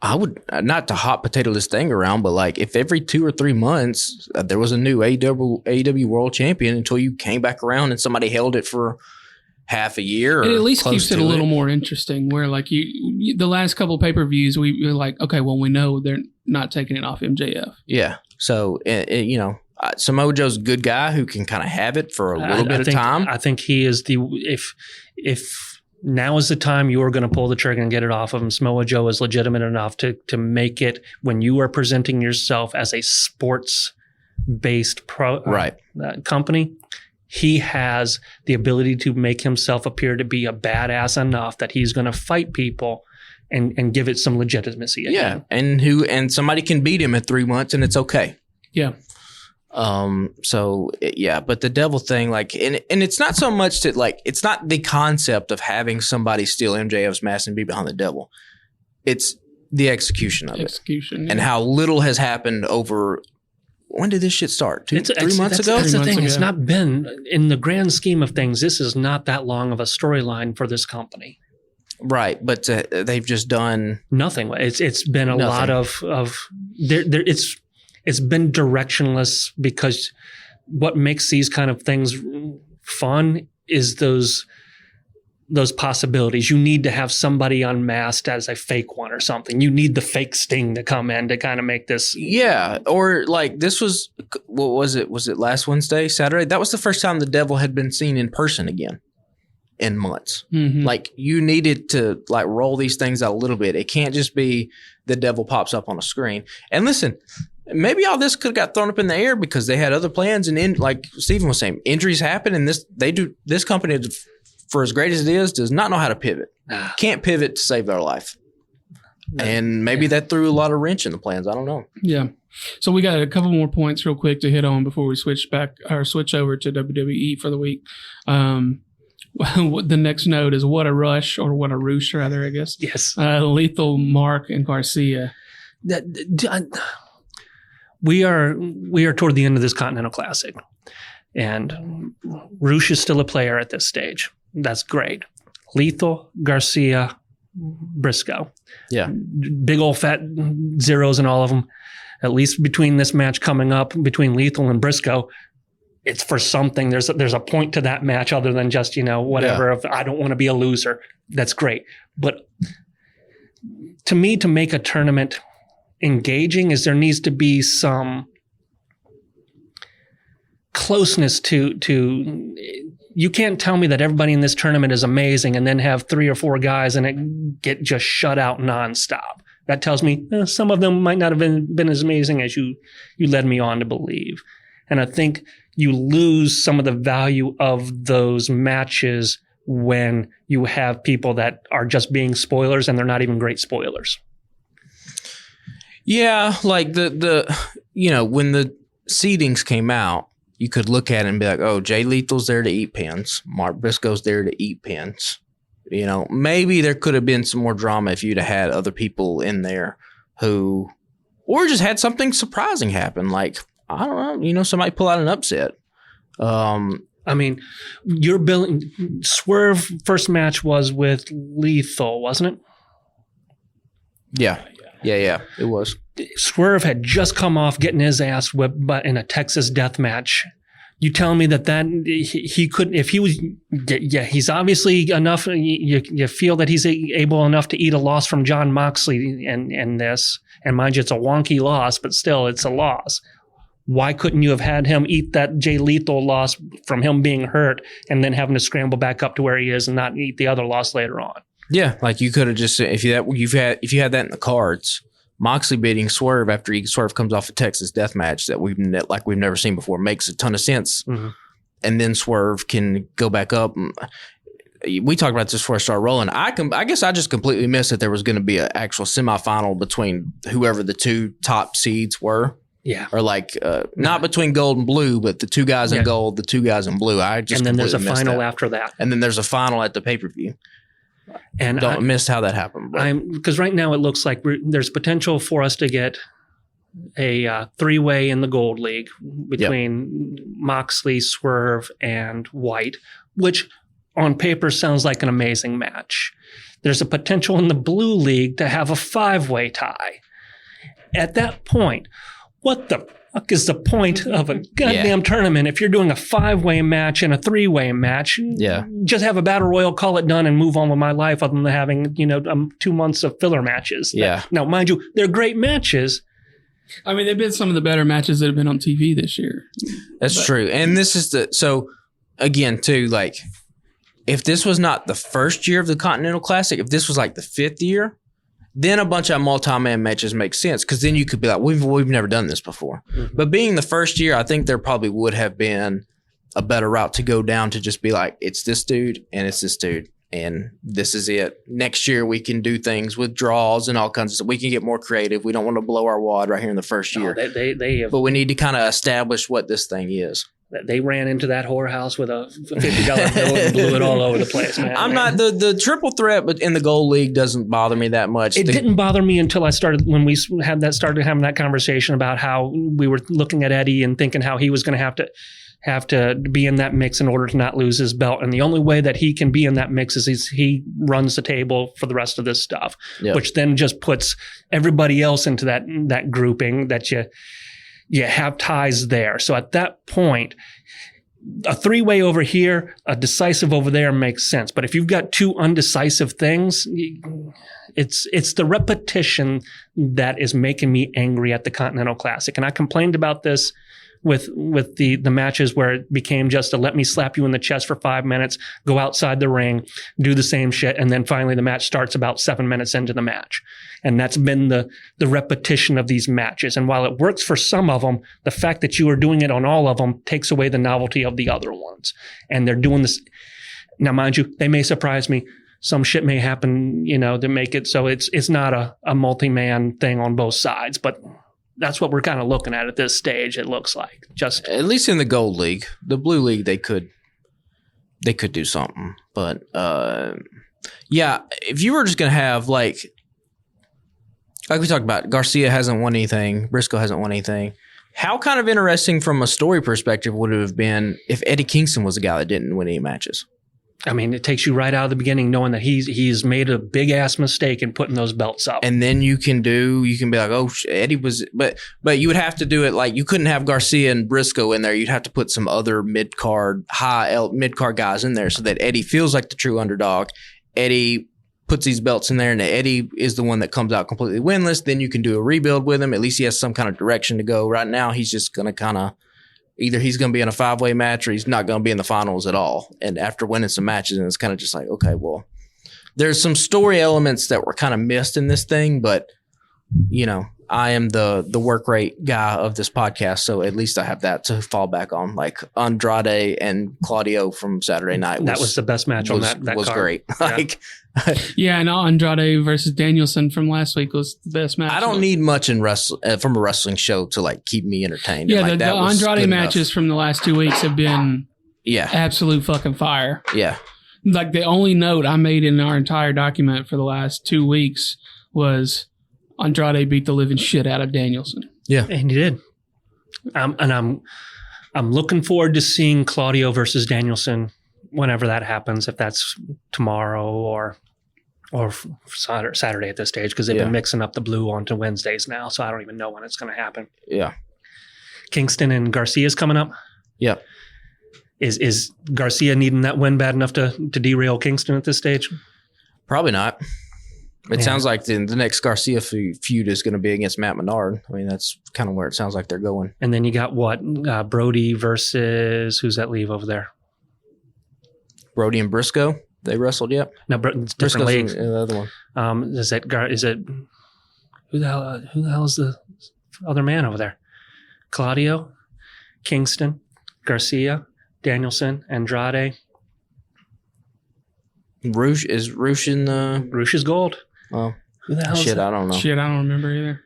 I would not to hot potato this thing around, but if every 2 or 3 months there was a new AEW World Champion until you came back around and somebody held it for half a year. It at least keeps it a little more interesting. Where the last couple of pay-per-views, we were like, okay, well we know they're not taking it off MJF. Yeah, so Samoa Joe's a good guy who can kind of have it for a little bit of time. I think he is if now is the time you are going to pull the trigger and get it off of him. Samoa Joe is legitimate enough to make it, when you are presenting yourself as a sports-based company, he has the ability to make himself appear to be a badass enough that he's going to fight people and give it some legitimacy again. Yeah, and somebody can beat him in 3 months and it's okay. Yeah. But the devil thing, like, and it's not so much that, like, it's not the concept of having somebody steal MJF's mask and be behind the devil. It's the execution of it. And how little has happened over. When did this shit start? 3 months ago? That's the thing. It's not been, in the grand scheme of things, this is not that long of a storyline for this company. Right, but they've just done nothing. It's been a lot of it's been directionless, because what makes these kind of things fun is those possibilities. You need to have somebody unmasked as a fake one or something. You need the fake Sting to come in to kind of make this. Yeah, or like this was, what was it? Was it last Wednesday, Saturday? That was the first time the devil had been seen in person again in months. Mm-hmm. Like, you needed to, like, roll these things out a little bit. It can't just be the devil pops up on a screen. And listen, maybe all this could have got thrown up in the air because they had other plans, and like Steven was saying, injuries happen, and this company, for as great as it is, does not know how to pivot. Can't pivot to save their life. And maybe that threw a lot of wrench in the plans. I don't know. Yeah. So we got a couple more points real quick to hit on before we switch over to WWE for the week. The next note is what a rush, or what a roosh rather, I guess. Yes. Lethal, Mark, and Garcia. We are toward the end of this Continental Classic, and Roosh is still a player at this stage. That's great. Lethal, Garcia, Briscoe. Yeah. Big old fat zeros in all of them. At least between this match coming up between Lethal and Briscoe, it's for something. There's a point to that match other than just, whatever. If I don't want to be a loser. That's great. But to me, to make a tournament engaging, is there needs to be some closeness to you can't tell me that everybody in this tournament is amazing and then have 3 or 4 guys and it get just shut out nonstop. That tells me some of them might not have been as amazing as you led me on to believe. And I think you lose some of the value of those matches when you have people that are just being spoilers and they're not even great spoilers. Yeah, like the when the seedings came out, you could look at it and be like, oh, Jay Lethal's there to eat pins. Mark Briscoe's there to eat pins. Maybe there could have been some more drama if you'd have had other people in there or just had something surprising happen. Like, I don't know, somebody pull out an upset. I mean, you're building. Swerve first match was with Lethal, wasn't it? Yeah, it was. Swerve had just come off getting his ass whipped, but in a Texas death match. You telling me that he couldn't, if he was, he's obviously enough. You feel that he's able enough to eat a loss from John Moxley and this, and mind you, it's a wonky loss, but still, it's a loss. Why couldn't you have had him eat that Jay Lethal loss from him being hurt and then having to scramble back up to where he is and not eat the other loss later on? Yeah, like you could have just, if you had that in the cards, Moxley beating Swerve after Swerve comes off a Texas death match that we've never seen before makes a ton of sense. Mm-hmm. And then Swerve can go back up. We talked about this before I started rolling. I guess I just completely missed that there was going to be an actual semifinal between whoever the 2 top seeds were. Yeah. Or not between gold and blue, but the 2 guys in gold, the 2 guys in blue. And then there's a final after that. And then there's a final at the pay-per-view. And don't miss how that happened. Because right now it looks like there's potential for us to get a 3-way in the Gold League between Moxley, Swerve, and White, which on paper sounds like an amazing match. There's a potential in the Blue League to have a 5-way tie. At that point, what the fuck is the point of a goddamn tournament if you're doing a 5-way match and a 3-way match? Yeah. Just have a battle royal, call it done, and move on with my life other than having, 2 months of filler matches. Yeah. Now, mind you, they're great matches. I mean, they've been some of the better matches that have been on TV this year. That's true. And this is so again, too, like, if this was not the first year of the Continental Classic, if this was like the 5th year, then a bunch of multi-man matches make sense because then you could be like, we've never done this before. Mm-hmm. But being the first year, I think there probably would have been a better route to go down to just be like, it's this dude and it's this dude and this is it. Next year we can do things with draws and all kinds of stuff. We can get more creative. We don't want to blow our wad right here in the first year. But we need to kind of establish what this thing is. They ran into that whorehouse with a $50 bill and blew it all over the place, man. I'm not the triple threat, but in the gold league doesn't bother me that much. It didn't bother me until started having that conversation about how we were looking at Eddie and thinking how he was going to have to be in that mix in order to not lose his belt. And the only way that he can be in that mix is he runs the table for the rest of this stuff, which then just puts everybody else into that grouping that you have ties there. So at that point, a 3-way over here, a decisive over there makes sense. But if you've got 2 undecisive things, it's the repetition that is making me angry at the Continental Classic. And I complained about this with the matches where it became just a let me slap you in the chest for 5 minutes, go outside the ring, do the same shit, and then finally the match starts about 7 minutes into the match. And that's been the repetition of these matches. And while it works for some of them, the fact that you are doing it on all of them takes away the novelty of the other ones. And they're doing this. Now, mind you, they may surprise me. Some shit may happen, to make it so it's not a multi-man thing on both sides, but that's what we're kind of looking at this stage. It looks like just at least in the gold league, the blue league, they could do something. But if you were just going to have like we talked about, Garcia hasn't won anything. Briscoe hasn't won anything. How kind of interesting from a story perspective would it have been if Eddie Kingston was the guy that didn't win any matches? I mean, it takes you right out of the beginning knowing that he's made a big ass mistake in putting those belts up. And then you can be like, oh, Eddie was, but you would have to do it like you couldn't have Garcia and Briscoe in there. You'd have to put some other mid-card guys in there so that Eddie feels like the true underdog. Eddie puts these belts in there and Eddie is the one that comes out completely winless. Then you can do a rebuild with him. At least he has some kind of direction to go. Right now, he's just going to kind of either he's going to be in a 5-way match or he's not going to be in the finals at all. And after winning some matches, and it's kind of just like, okay, well, there's some story elements that were kind of missed in this thing, but I am the work rate guy of this podcast, so at least I have that to fall back on. Like Andrade and Claudio from Saturday night. That was the best match on that was card. Great. Yeah. And Andrade versus Danielson from last week was the best match. I don't need much in from a wrestling show to like keep me entertained. Yeah, like, the Andrade matches from the last 2 weeks have been absolute fucking fire. Yeah. Like the only note I made in our entire document for the last 2 weeks was Andrade beat the living shit out of Danielson. Yeah, and he did. And I'm looking forward to seeing Claudio versus Danielson whenever that happens. If that's tomorrow or Saturday at this stage, because they've been mixing up the blue onto Wednesdays now, so I don't even know when it's going to happen. Yeah, Kingston and Garcia's coming up. Yeah, is Garcia needing that win bad enough to derail Kingston at this stage? Probably not. It sounds like the next Garcia feud is going to be against Matt Menard. I mean, that's kind of where it sounds like they're going. And then you got what? Brody versus who's that leave over there? Brody and Briscoe. They wrestled yet? No, it's different leagues. The other one. Is it who the hell is the other man over there? Claudio, Kingston, Garcia, Danielson, Andrade. Rouge in the Rouge is gold. Oh, who the hell? Shit, I don't know. Shit, I don't remember either.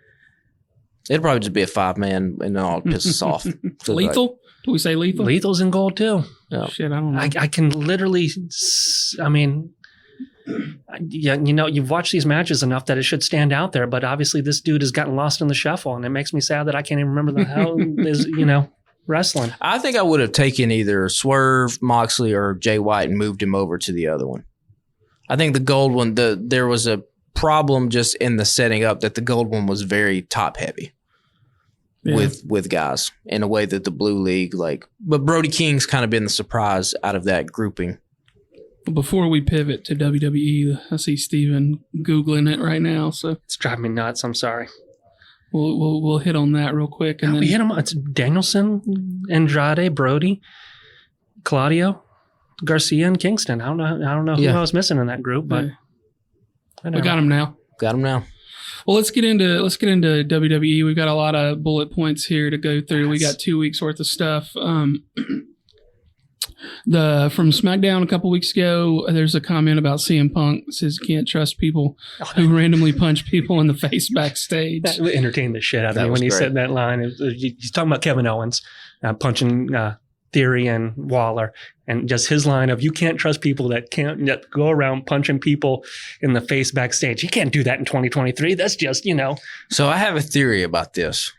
It'd probably just be a 5-man, and then all piss us off. Lethal? Do we say lethal? Lethal's in gold too. Yeah. Shit, I don't know. I can literally. I mean, you've watched these matches enough that it should stand out there. But obviously, this dude has gotten lost in the shuffle, and it makes me sad that I can't even remember the hell is wrestling. I think I would have taken either Swerve, Moxley, or Jay White and moved him over to the other one. I think the gold one, there was a problem just in the setting up that the gold one was very top heavy with guys in a way that the blue league but Brody King's kind of been the surprise out of that grouping. Before we pivot to WWE, I see Steven Googling it right now, so it's driving me nuts. I'm sorry. We'll hit on that real quick, and then we hit him. It's Danielson, Andrade, Brody, Claudio, Garcia and Kingston. I don't know who I was missing in that group, but we got him now. Well, let's get into WWE. We've got a lot of bullet points here to go through. We got 2 weeks worth of stuff. From SmackDown a couple weeks ago, there's a comment about CM Punk. It says you can't trust people who randomly punch people in the face backstage. That entertained the shit out of me when he said that line. He's talking about Kevin Owens punching Theory and Waller, and just his line of, you can't trust people that go around punching people in the face backstage. You can't do that in 2023. That's just, So I have a theory about this,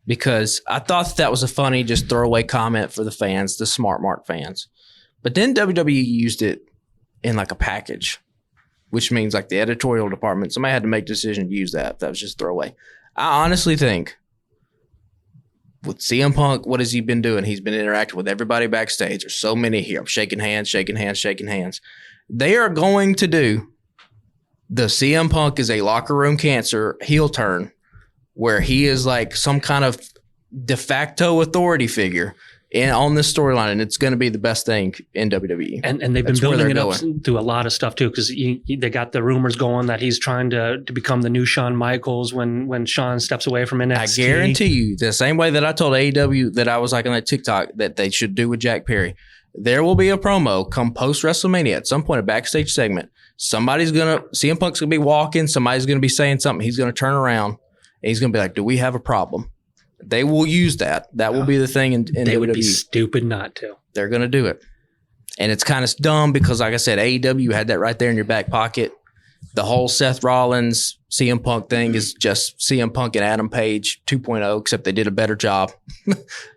because I thought that was a funny, just throwaway comment for the fans, the Smart Mark fans. But then WWE used it in like a package, which means like the editorial department, somebody had to make a decision to use that. That was just throwaway. I honestly think with CM Punk, what has he been doing? He's been interacting with everybody backstage. There's so many here. I'm shaking hands. They are going to do the CM Punk is a locker room cancer heel turn, where he is like some kind of de facto authority figure on this storyline, and it's going to be the best thing in WWE. And they've been building it up through a lot of stuff too, because they got the rumors going that he's trying to become the new Shawn Michaels when Shawn steps away from NXT. I guarantee you, the same way that I told AEW that I was like on that TikTok that they should do with Jack Perry, there will be a promo come post WrestleMania at some point, a backstage segment. CM Punk's going to be walking, somebody's going to be saying something, he's going to turn around, and he's going to be like, do we have a problem? They will use that. That will be the thing in they WWE. Would be stupid not to. They're going to do it. And it's kind of dumb because, like I said, AEW had that right there in your back pocket. The whole Seth Rollins, CM Punk thing is just CM Punk and Adam Page 2.0, except they did a better job.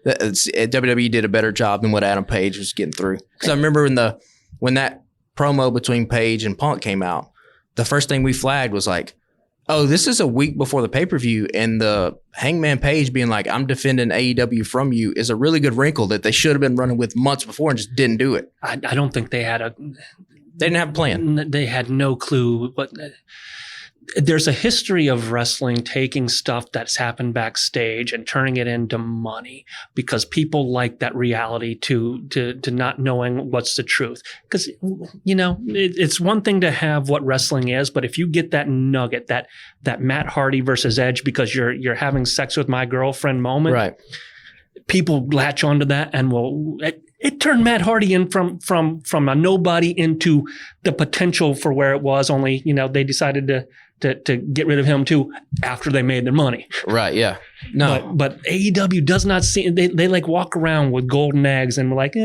WWE did a better job than what Adam Page was getting through. Because I remember when that promo between Page and Punk came out, the first thing we flagged was like, oh, this is a week before the pay-per-view, and the Hangman Page being like, I'm defending AEW from you is a really good wrinkle that they should have been running with months before and just didn't do it. I don't think they had They didn't have a plan. They had no clue. But there's a history of wrestling taking stuff that's happened backstage and turning it into money, because people like that reality to not knowing what's the truth. Because, it's one thing to have what wrestling is, but if you get that nugget, that Matt Hardy versus Edge because you're having sex with my girlfriend moment, right? People latch onto that and it turned Matt Hardy in from a nobody into the potential for where it was. Only, they decided to get rid of him too after they made their money. Right. Yeah. No. But AEW does not see, they like walk around with golden eggs and we're like,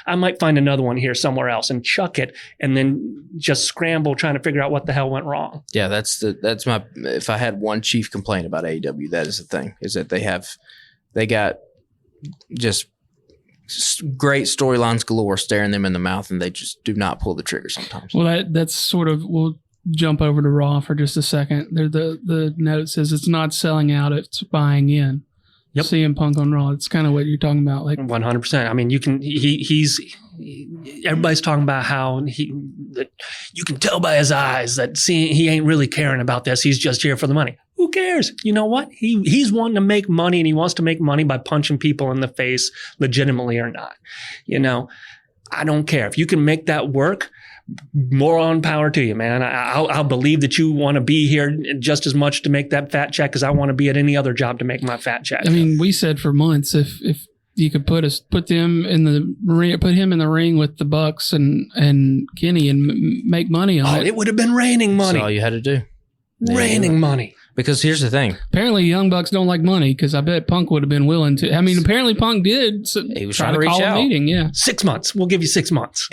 I might find another one here somewhere else and chuck it and then just scramble trying to figure out what the hell went wrong. Yeah. That's my, if I had one chief complaint about AEW, that is the thing, is that they got just great storylines galore staring them in the mouth, and they just do not pull the trigger sometimes. Well, that's sort of, we'll jump over to Raw for just a second. The note says it's not selling out, it's buying in. Yep. CM Punk on Raw. It's kind of what you're talking about. Like 100%. I mean, everybody's talking about how that you can tell by his eyes that he ain't really caring about this. He's just here for the money. Who cares? You know what? He's wanting to make money, and he wants to make money by punching people in the face, legitimately or not. I don't care. If you can make that work, more on power to you, man. I'll believe that you want to be here just as much to make that fat check as I want to be at any other job to make my fat check. I mean, we said for months, if you could put him in the ring with the Bucks and Kenny and make money on it. It would have been raining money. That's all you had to do. Raining money. Because here's the thing. Apparently, Young Bucks don't like money, because I bet Punk would have been willing to. I mean, apparently Punk did. So he was trying to reach out. Meeting, yeah. 6 months. We'll give you 6 months.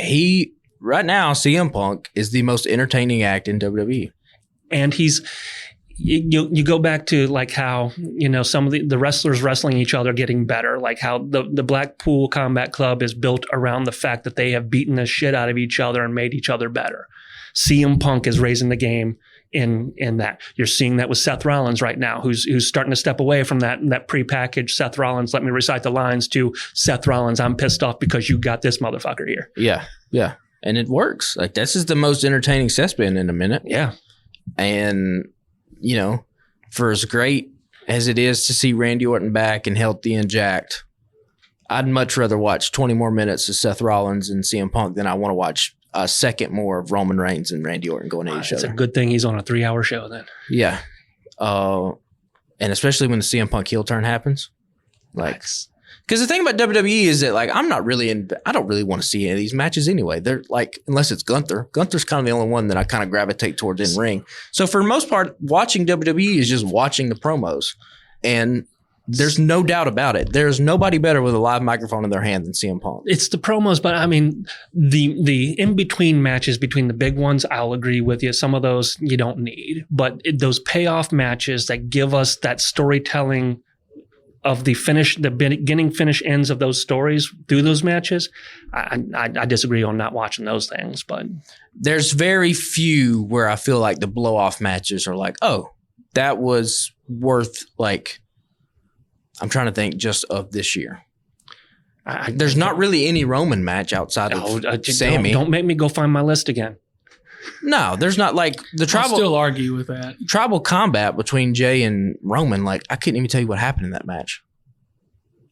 Right now, CM Punk is the most entertaining act in WWE. And you go back to like how, some of the wrestlers wrestling each other getting better, like how the Blackpool Combat Club is built around the fact that they have beaten the shit out of each other and made each other better. CM Punk is raising the game in that. You're seeing that with Seth Rollins right now, who's starting to step away from that prepackaged Seth Rollins, let me recite the lines, to Seth Rollins, I'm pissed off because you got this motherfucker here. Yeah. Yeah. And it works. Like, this is the most entertaining Seth's been in a minute. Yeah. And, for as great as it is to see Randy Orton back and healthy and jacked, I'd much rather watch 20 more minutes of Seth Rollins and CM Punk than I want to watch a second more of Roman Reigns and Randy Orton going at each other. It's a good thing he's on a 3-hour show then. Yeah. And especially when the CM Punk heel turn happens. Like, because the thing about WWE is that, like, I don't really want to see any of these matches anyway. They're like, unless it's Gunther. Gunther's kind of the only one that I kind of gravitate towards in ring. So for the most part, watching WWE is just watching the promos. And there's no doubt about it. There's nobody better with a live microphone in their hand than CM Punk. It's the promos, but I mean, the in-between matches between the big ones, I'll agree with you. Some of those you don't need. But those payoff matches that give us that storytelling of the beginning, finish, ends of those stories through those matches, I disagree on not watching those things. But there's very few where I feel like the blow-off matches are like, oh, that was worth, like, I'm trying to think just of this year. There's not really any Roman match outside of Sammy. Don't make me go find my list again. No, there's not, like the tribal. I'll still argue with that. Tribal combat between Jay and Roman. Like, I couldn't even tell you what happened in that match.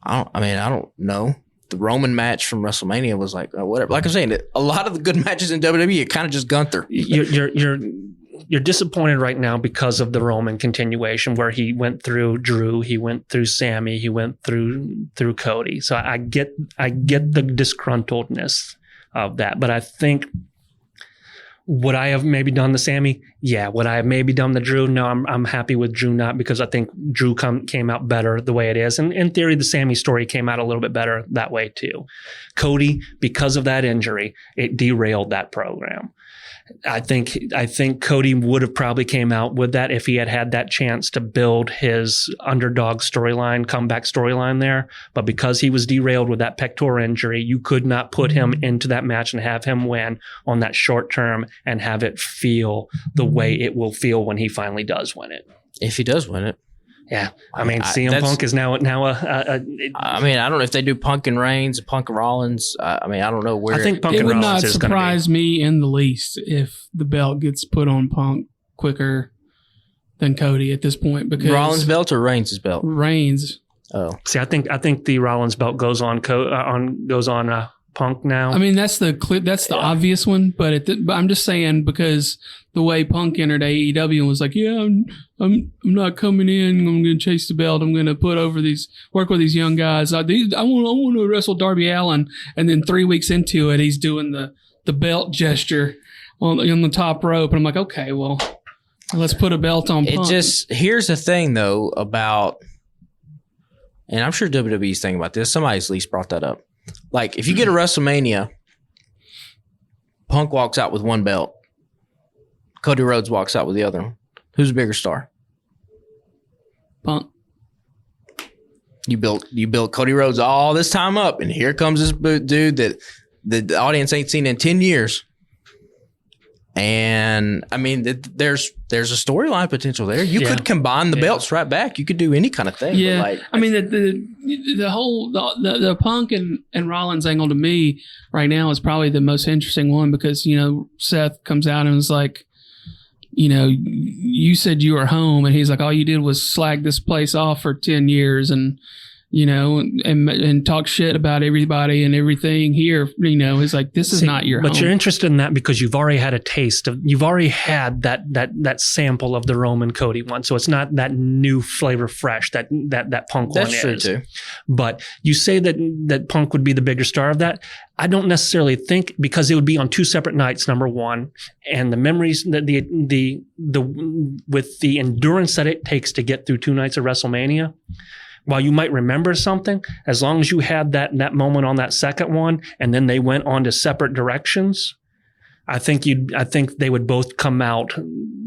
I don't know. The Roman match from WrestleMania was like whatever. Like I'm saying, a lot of the good matches in WWE are kind of just Gunther. You're disappointed right now because of the Roman continuation, where he went through Drew, he went through Sammy, he went through Cody. So I get the disgruntledness of that, but I think. Would I have maybe done the Sammy? Yeah. Would I have maybe done the Drew? No, I'm happy with Drew not, because I think Drew came out better the way it is. And in theory, the Sammy story came out a little bit better that way too. Cody, because of that injury, it derailed that program. I think Cody would have probably came out with that if he had that chance to build his underdog storyline, comeback storyline there. But because he was derailed with that pectoral injury, you could not put him into that match and have him win on that short term and have it feel the way it will feel when he finally does win it. If he does win it. Yeah. I mean, CM Punk is now I mean, I don't know if they do Punk and Reigns, Punk and Rollins. I mean, I don't know where. I think Punk and Rollins is going to be. It would not surprise me in the least if the belt gets put on Punk quicker than Cody at this point, because Rollins' belt or Reigns' belt? Reigns. Oh. See, I think the Rollins belt goes on Punk now. I mean, that's the obvious one, but I'm just saying, because the way Punk entered AEW and was like, yeah, I'm not coming in. I'm going to chase the belt. I'm going to work with these young guys. I want to wrestle Darby Allin. And then 3 weeks into it, he's doing the belt gesture on the top rope. And I'm like, okay, well, let's put a belt on Punk. Here's the thing though about, and I'm sure WWE's thinking about this. Somebody's at least brought that up. Like, if you get a WrestleMania, Punk walks out with one belt. Cody Rhodes walks out with the other one. Who's a bigger star? Punk. You built Cody Rhodes all this time up, and here comes this dude that the audience ain't seen in 10 years. And I mean, there's a storyline potential there. You could combine the belts right back. You could do any kind of thing. Yeah, like, I mean, the whole Punk and Rollins angle to me right now is probably the most interesting one, because Seth comes out and is like, you said you were home, and he's like, all you did was slag this place off for 10 years and and talk shit about everybody and everything here. It's like, this is not your home. But you're interested in that because you've already had a taste of, you've already had that sample of the Roman Cody one. So it's not that new flavor fresh that Punk one is. That's true too. But you say that Punk would be the bigger star of that. I don't necessarily think, because it would be on two separate nights, number one, and the memories that the with the endurance that it takes to get through 2 nights of WrestleMania. While you might remember something, as long as you had that moment on that second one, and then they went on to separate directions, I think they would both come out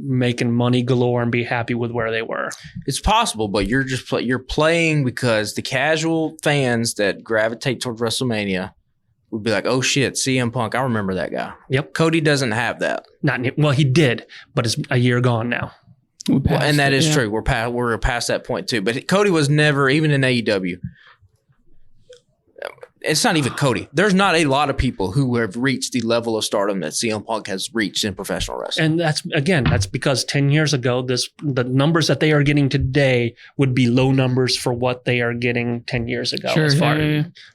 making money galore and be happy with where they were. It's possible, but you're playing because the casual fans that gravitate towards WrestleMania would be like, oh shit, CM Punk, I remember that guy. Yep. Cody doesn't have that. He did, but it's a year gone now. And that is true. We're past that point too. But Cody was never, even in AEW, it's not even Cody. There's not a lot of people who have reached the level of stardom that CM Punk has reached in professional wrestling. And that's because 10 years ago, the numbers that they are getting today would be low numbers for what they are getting 10 years ago. Sure,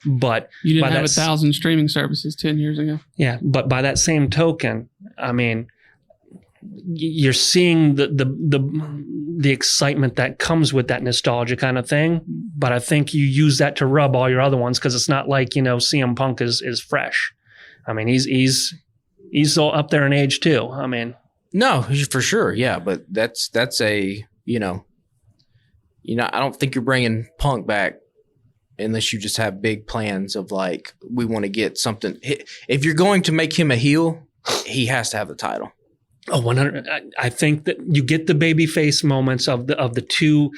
But you didn't have 1,000 streaming services 10 years ago. Yeah, but by that same token, I mean, you're seeing the excitement that comes with that nostalgia kind of thing. But I think you use that to rub all your other ones, because it's not like, CM Punk is fresh. I mean, he's all up there in age too. I mean, no, for sure, yeah. But that's a I don't think you're bringing Punk back unless you just have big plans of like, we want to get something. If you're going to make him a heel, he has to have the title. Oh, 100. I think that you get the babyface moments of the two.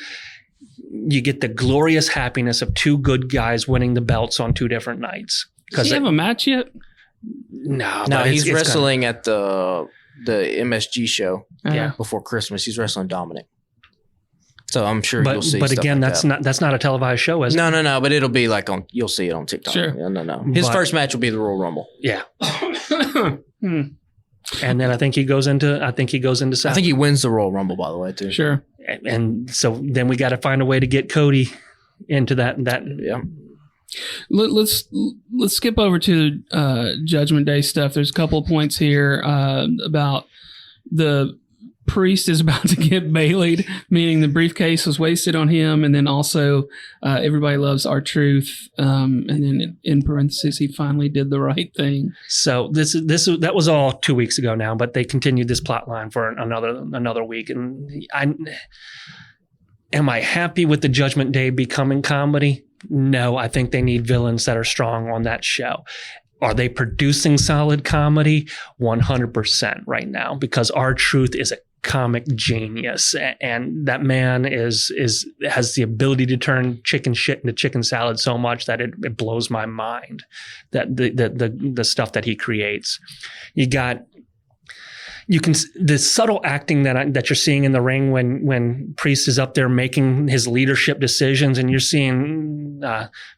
You get the glorious happiness of two good guys winning the belts on two different nights. Does he have a match yet? No, he's wrestling at the MSG show. Yeah, before Christmas, he's wrestling Dominic. So I'm sure you'll see. But again, that's not a televised show, is it? No. But it'll be like you'll see it on TikTok. Sure. No. His first match will be the Royal Rumble. Yeah. And then I think he goes into South. I think he wins the Royal Rumble, by the way, too. Sure. And so then we got to find a way to get Cody into that. Yeah. Let's skip over to Judgment Day stuff. There's a couple of points here about the Priest is about to get baileyed, meaning the briefcase was wasted on him, and then also everybody loves R-Truth, and then in parentheses, he finally did the right thing. So that was all 2 weeks ago now, but they continued this plot line for another week. And am I happy with the Judgment Day becoming comedy? No, I think they need villains that are strong on that show. Are they producing solid comedy? 100% right now, because R-Truth is a comic genius, and that man has the ability to turn chicken shit into chicken salad so much that it blows my mind, that the stuff that he creates. The subtle acting that you're seeing in the ring when Priest is up there making his leadership decisions, and you're seeing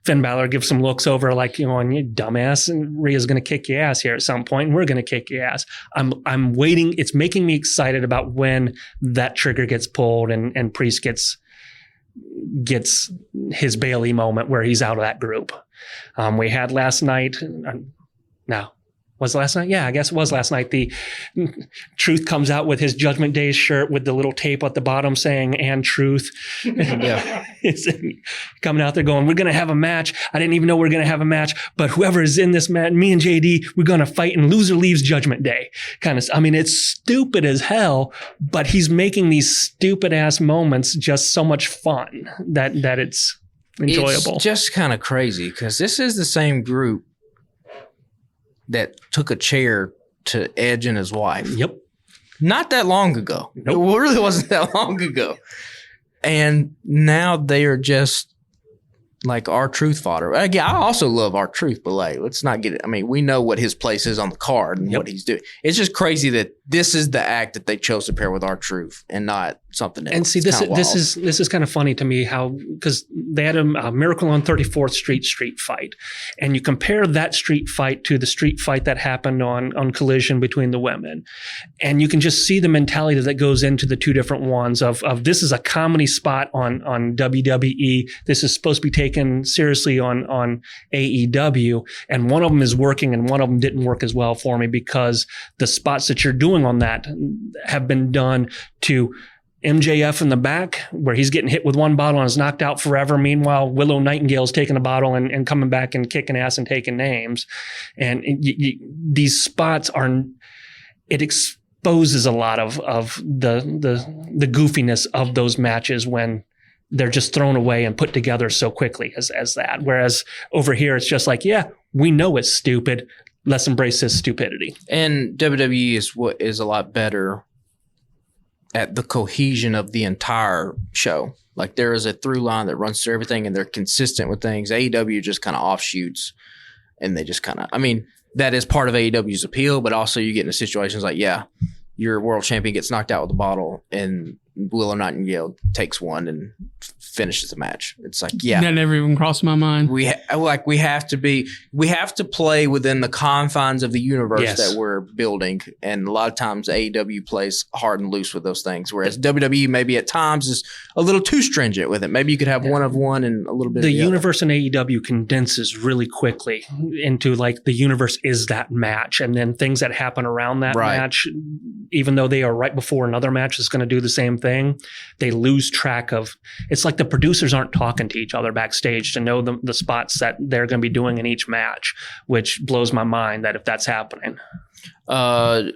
Finn Balor give some looks over like, you dumbass, and Rhea's going to kick your ass here at some point, and we're going to kick your ass. I'm waiting. It's making me excited about when that trigger gets pulled and Priest gets his Bailey moment where he's out of that group. We had last night. Was it last night? Yeah, I guess it was last night. The Truth comes out with his Judgment Day shirt with the little tape at the bottom saying "and Truth." Yeah. It's coming out there going, "We're going to have a match. I didn't even know we were going to have a match, but whoever is in this match, me and JD, we're going to fight, and loser leaves Judgment Day." I mean, it's stupid as hell, but he's making these stupid ass moments just so much fun that it's enjoyable. It's just kind of crazy because this is the same group that took a chair to Edge and his wife. Yep. Not that long ago. Nope. It really wasn't that long ago. And now they are just like R-Truth fodder. Again, I also love R-Truth, but like, let's not get it. I mean, we know what his place is on the card and what he's doing. It's just crazy that this is the act that they chose to pair with R-Truth and not something else. And see, this is kind of funny to me because they had a Miracle on 34th Street fight, and you compare that street fight to the street fight that happened on Collision between the women, and you can just see the mentality that goes into the two different ones of this is a comedy spot on WWE. This is supposed to be taken seriously on AEW, and one of them is working and one of them didn't work as well for me because the spots that you're doing on that have been done to MJF in the back where he's getting hit with one bottle and is knocked out forever. Meanwhile, Willow Nightingale's taking a bottle and coming back and kicking ass and taking names. And these spots it exposes a lot of the goofiness of those matches when they're just thrown away and put together so quickly as that. Whereas over here, it's just like, yeah, we know it's stupid. Let's embrace this stupidity. And WWE is a lot better at the cohesion of the entire show. Like there is a through line that runs through everything and they're consistent with things. AEW just kind of offshoots and they just kind of, I mean, that is part of AEW's appeal, but also you get into situations like, yeah, your world champion gets knocked out with a bottle and Willow Nightingale takes one and finishes the match. It's like, yeah, that never even crossed my mind. we have to play within the confines of the universe that we're building, and a lot of times AEW plays hard and loose with those things, whereas WWE maybe at times is a little too stringent with it. Maybe you could have one of one and a little bit. The of the universe in AEW condenses really quickly into like the universe is that match, and then things that happen around that match, even though they are right before another match is going to do the same thing, they lose track of. It's like the producers aren't talking to each other backstage to know the spots that they're going to be doing in each match, which blows my mind that if that's happening. I'm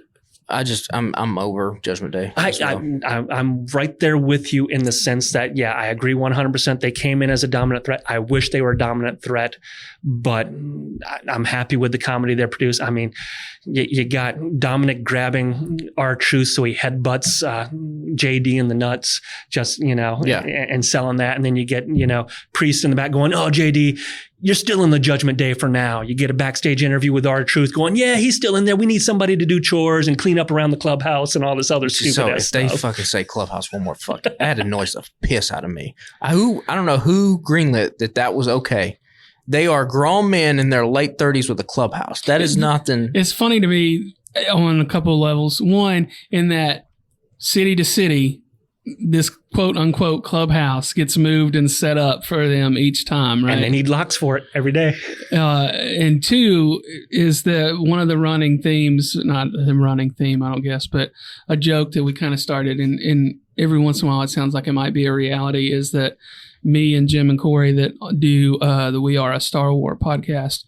over Judgment Day. I'm right there with you in the sense that, yeah, I agree 100%. They came in as a dominant threat. I wish they were a dominant threat, but I'm happy with the comedy they produced. I mean, you got Dominic grabbing R-Truth so he headbutts JD in the nuts, just, and selling that. And then you get, Priest in the back going, oh, JD, you're still in the Judgment Day for now. You get a backstage interview with R-Truth going, yeah, he's still in there. We need somebody to do chores and clean up around the clubhouse and all this other stupid ass stuff. If they fucking say clubhouse one more fucking, that annoys the piss out of me. I don't know who greenlit that was okay. They are grown men in their late 30s with a clubhouse. That is nothing. It's funny to me on a couple of levels. One, in that city to city, this quote unquote clubhouse gets moved and set up for them each time, right? And they need locks for it every day. And two is that one of the running themes, not the running theme, I don't guess, but a joke that we kind of started and every once in a while it sounds like it might be a reality, is that me and Jim and Corey that do the We Are a Star Wars podcast,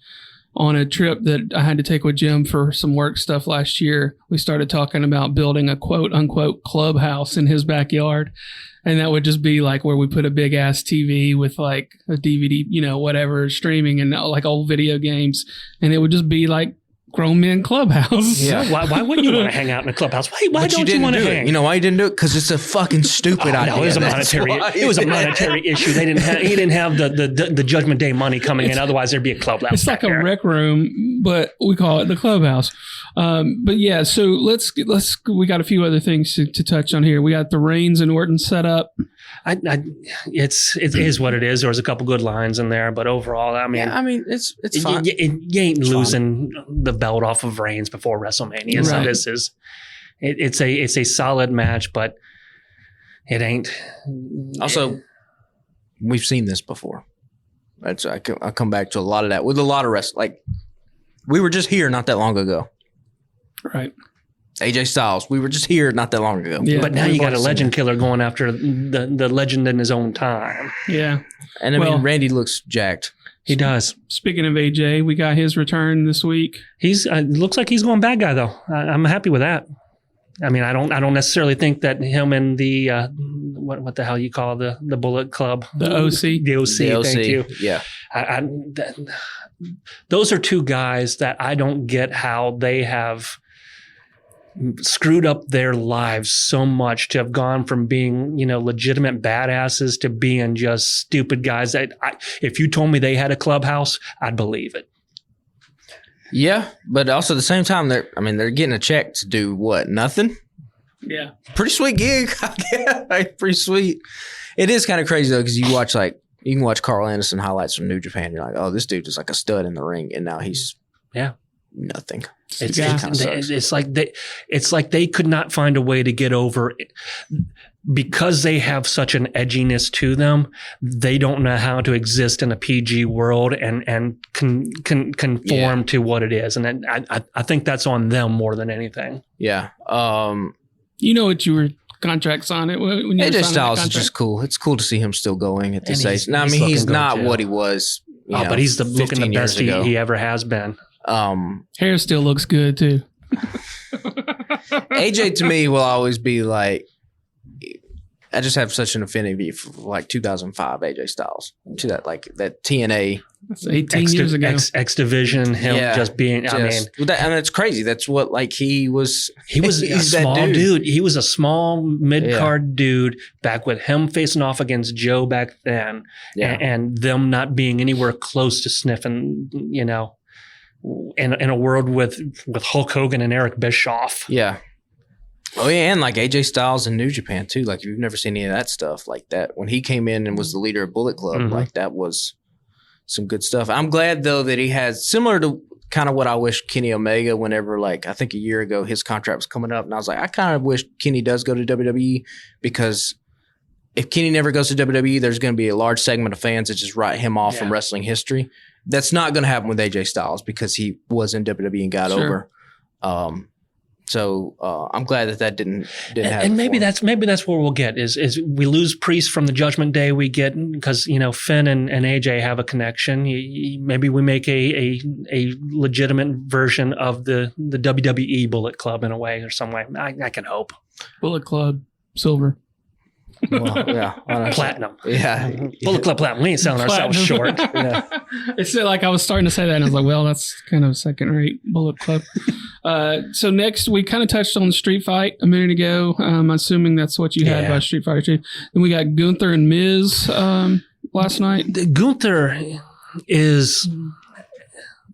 on a trip that I had to take with Jim for some work stuff last year, we started talking about building a quote unquote clubhouse in his backyard. And that would just be like where we put a big ass TV with like a DVD, whatever, streaming and like old video games. And it would just be like grown men clubhouse. Yeah. Why wouldn't you want to hang out in a clubhouse? Why don't you want to hang? You know why you didn't do it? Because it's a fucking stupid idea. No, it was a monetary issue. He didn't have the Judgment Day money coming in. Otherwise, there'd be a clubhouse. It's like a rec room, but we call it the clubhouse. But yeah, so let's. We got a few other things to touch on here. We got the Reigns and Orton set up. It is what it is. There was a couple good lines in there, but overall, it's fine. You ain't losing the belt off of Reigns before WrestleMania. Right. So this is it's a solid match, but it ain't. Also, we've seen this before. I come back to a lot of that with a lot of wrestling. Like we were just here not that long ago, right? AJ Styles, we were just here not that long ago. Yeah, but now you got a legend killer going after the legend in his own time. Yeah. And I mean, Randy looks jacked. He does. Speaking of AJ, we got his return this week. He's looks like he's going bad guy though. I'm happy with that. I mean, I don't necessarily think that him and the what the hell you call the Bullet Club, the OC, the OC. Thank you. Yeah. Those are two guys that I don't get how they have screwed up their lives so much to have gone from being, legitimate badasses to being just stupid guys that if you told me they had a clubhouse, I'd believe it. Yeah, but also at the same time, they're getting a check to do what? Nothing? Yeah. Pretty sweet gig. Yeah, pretty sweet. It is kind of crazy though, because you can watch Carl Anderson highlights from New Japan. You're like, oh, this dude is like a stud in the ring, and now he's nothing. It's like they could not find a way to get over it. Because they have such an edginess to them. They don't know how to exist in a PG world and conform to what it is. And I think that's on them more than anything. Yeah. What you were contract signed it when you AJ Styles is just cool. It's cool to see him still going at this age. Now, I mean, he's not what he was. But he's looking the best he ever has been. Hair still looks good too. AJ to me will always be like, I just have such an affinity for like 2005 AJ Styles to that TNA. That's 18 years ago. X Division, just being. And it's crazy. That's what he was. He was a small dude. He was a small mid card dude back with him facing off against Joe back then, and them not being anywhere close to sniffing. In a world with Hulk Hogan and Eric Bischoff. Yeah. Oh yeah, and like AJ Styles in New Japan too. Like if you've never seen any of that stuff like that, when he came in and was the leader of Bullet Club, like that was some good stuff. I'm glad though that he has similar to kind of what I wish Kenny Omega. Whenever like I think a year ago his contract was coming up, and I was like, I kind of wish Kenny does go to WWE because if Kenny never goes to WWE, there's going to be a large segment of fans that just write him off from wrestling history. That's not going to happen with AJ Styles because he was in WWE and got over. So I'm glad that didn't happen. And maybe that's where we'll get is we lose Priest from the Judgment Day. We get because Finn and AJ have a connection. Maybe we make a legitimate version of the WWE Bullet Club in a way or some way. I can hope. Bullet Club Silver. Well, yeah, Platinum. Yeah, Bullet Club Platinum. We ain't selling ourselves short. It's like I was starting to say that, and I was like, well, that's kind of second-rate Bullet Club. So next, we kind of touched on the street fight a minute ago. I'm assuming that's what you had by Street Fighter 2. Then we got Gunther and Miz last night.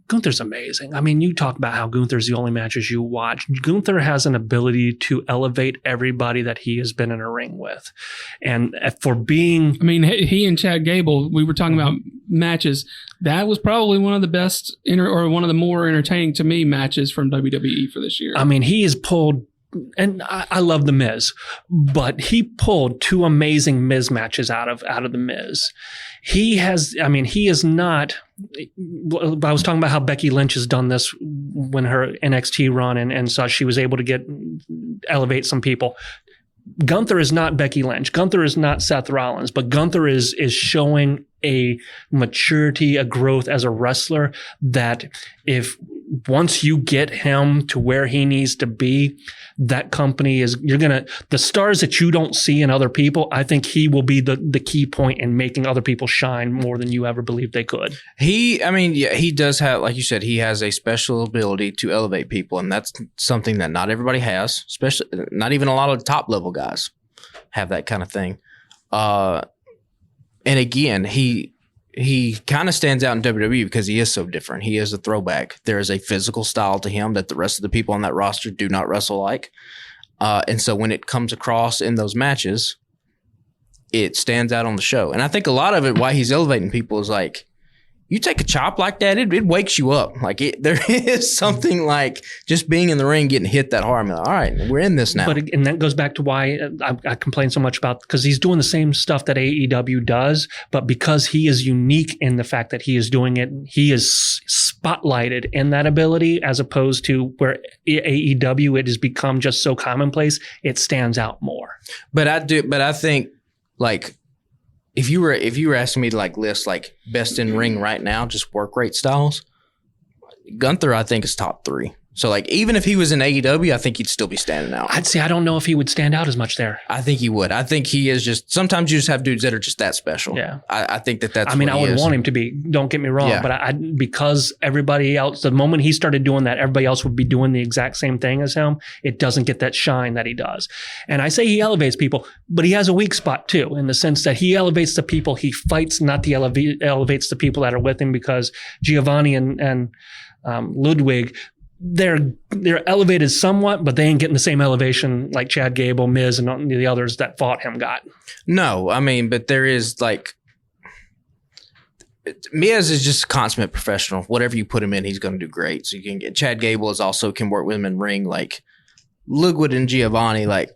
Gunther's amazing. I mean, you talk about how Gunther's the only matches you watch. Gunther has an ability to elevate everybody that he has been in a ring with. And for being... I mean, he and Chad Gable, we were talking about matches. That was probably one of the best or one of the more entertaining to me matches from WWE for this year. I mean, he has pulled... And I love The Miz, but he pulled two amazing Miz matches out of The Miz. He is not... I was talking about how Becky Lynch has done this when her NXT run and such. She was able to elevate some people. Gunther is not Becky Lynch. Gunther is not Seth Rollins, but Gunther is showing a maturity, a growth as a wrestler that once you get him to where he needs to be, that company the stars that you don't see in other people, I think he will be the key point in making other people shine more than you ever believed they could. He does have, like you said, he has a special ability to elevate people, and that's something that not everybody has, especially not even a lot of the top level guys have that kind of thing. And again, he kind of stands out in WWE because he is so different. He is a throwback. There is a physical style to him that the rest of the people on that roster do not wrestle like. And so when it comes across in those matches, it stands out on the show. And I think a lot of it, why he's elevating people is like, you take a chop like that, it wakes you up. Like there is something like just being in the ring, getting hit that hard. I'm like, all right, we're in this now. And that goes back to why I complain so much about, because he's doing the same stuff that AEW does, but because he is unique in the fact that he is doing it, he is spotlighted in that ability, as opposed to where AEW, it has become just so commonplace, it stands out more. But I think like, If you were asking me to like list like best in ring right now, just work rate styles, Gunther I think is top 3. So like even if he was in AEW, I think he'd still be standing out. I'd say I don't know if he would stand out as much there. I think he would. I think he is just, sometimes you just have dudes that are just that special. Yeah. I think that's I mean, I would want him to be, don't get me wrong, but because everybody else, the moment he started doing that, everybody else would be doing the exact same thing as him. It doesn't get that shine that he does. And I say he elevates people, but he has a weak spot too, in the sense that he elevates the people he fights, not the elevates the people that are with him, because Giovanni and Ludwig, they're elevated somewhat, but they ain't getting the same elevation like Chad Gable, Miz, and the others that fought him got. No, I mean, but there is like, Miz is just a consummate professional. Whatever you put him in, he's going to do great. So you can get Chad Gable can work with him in ring. Like Ludwig and Giovanni, like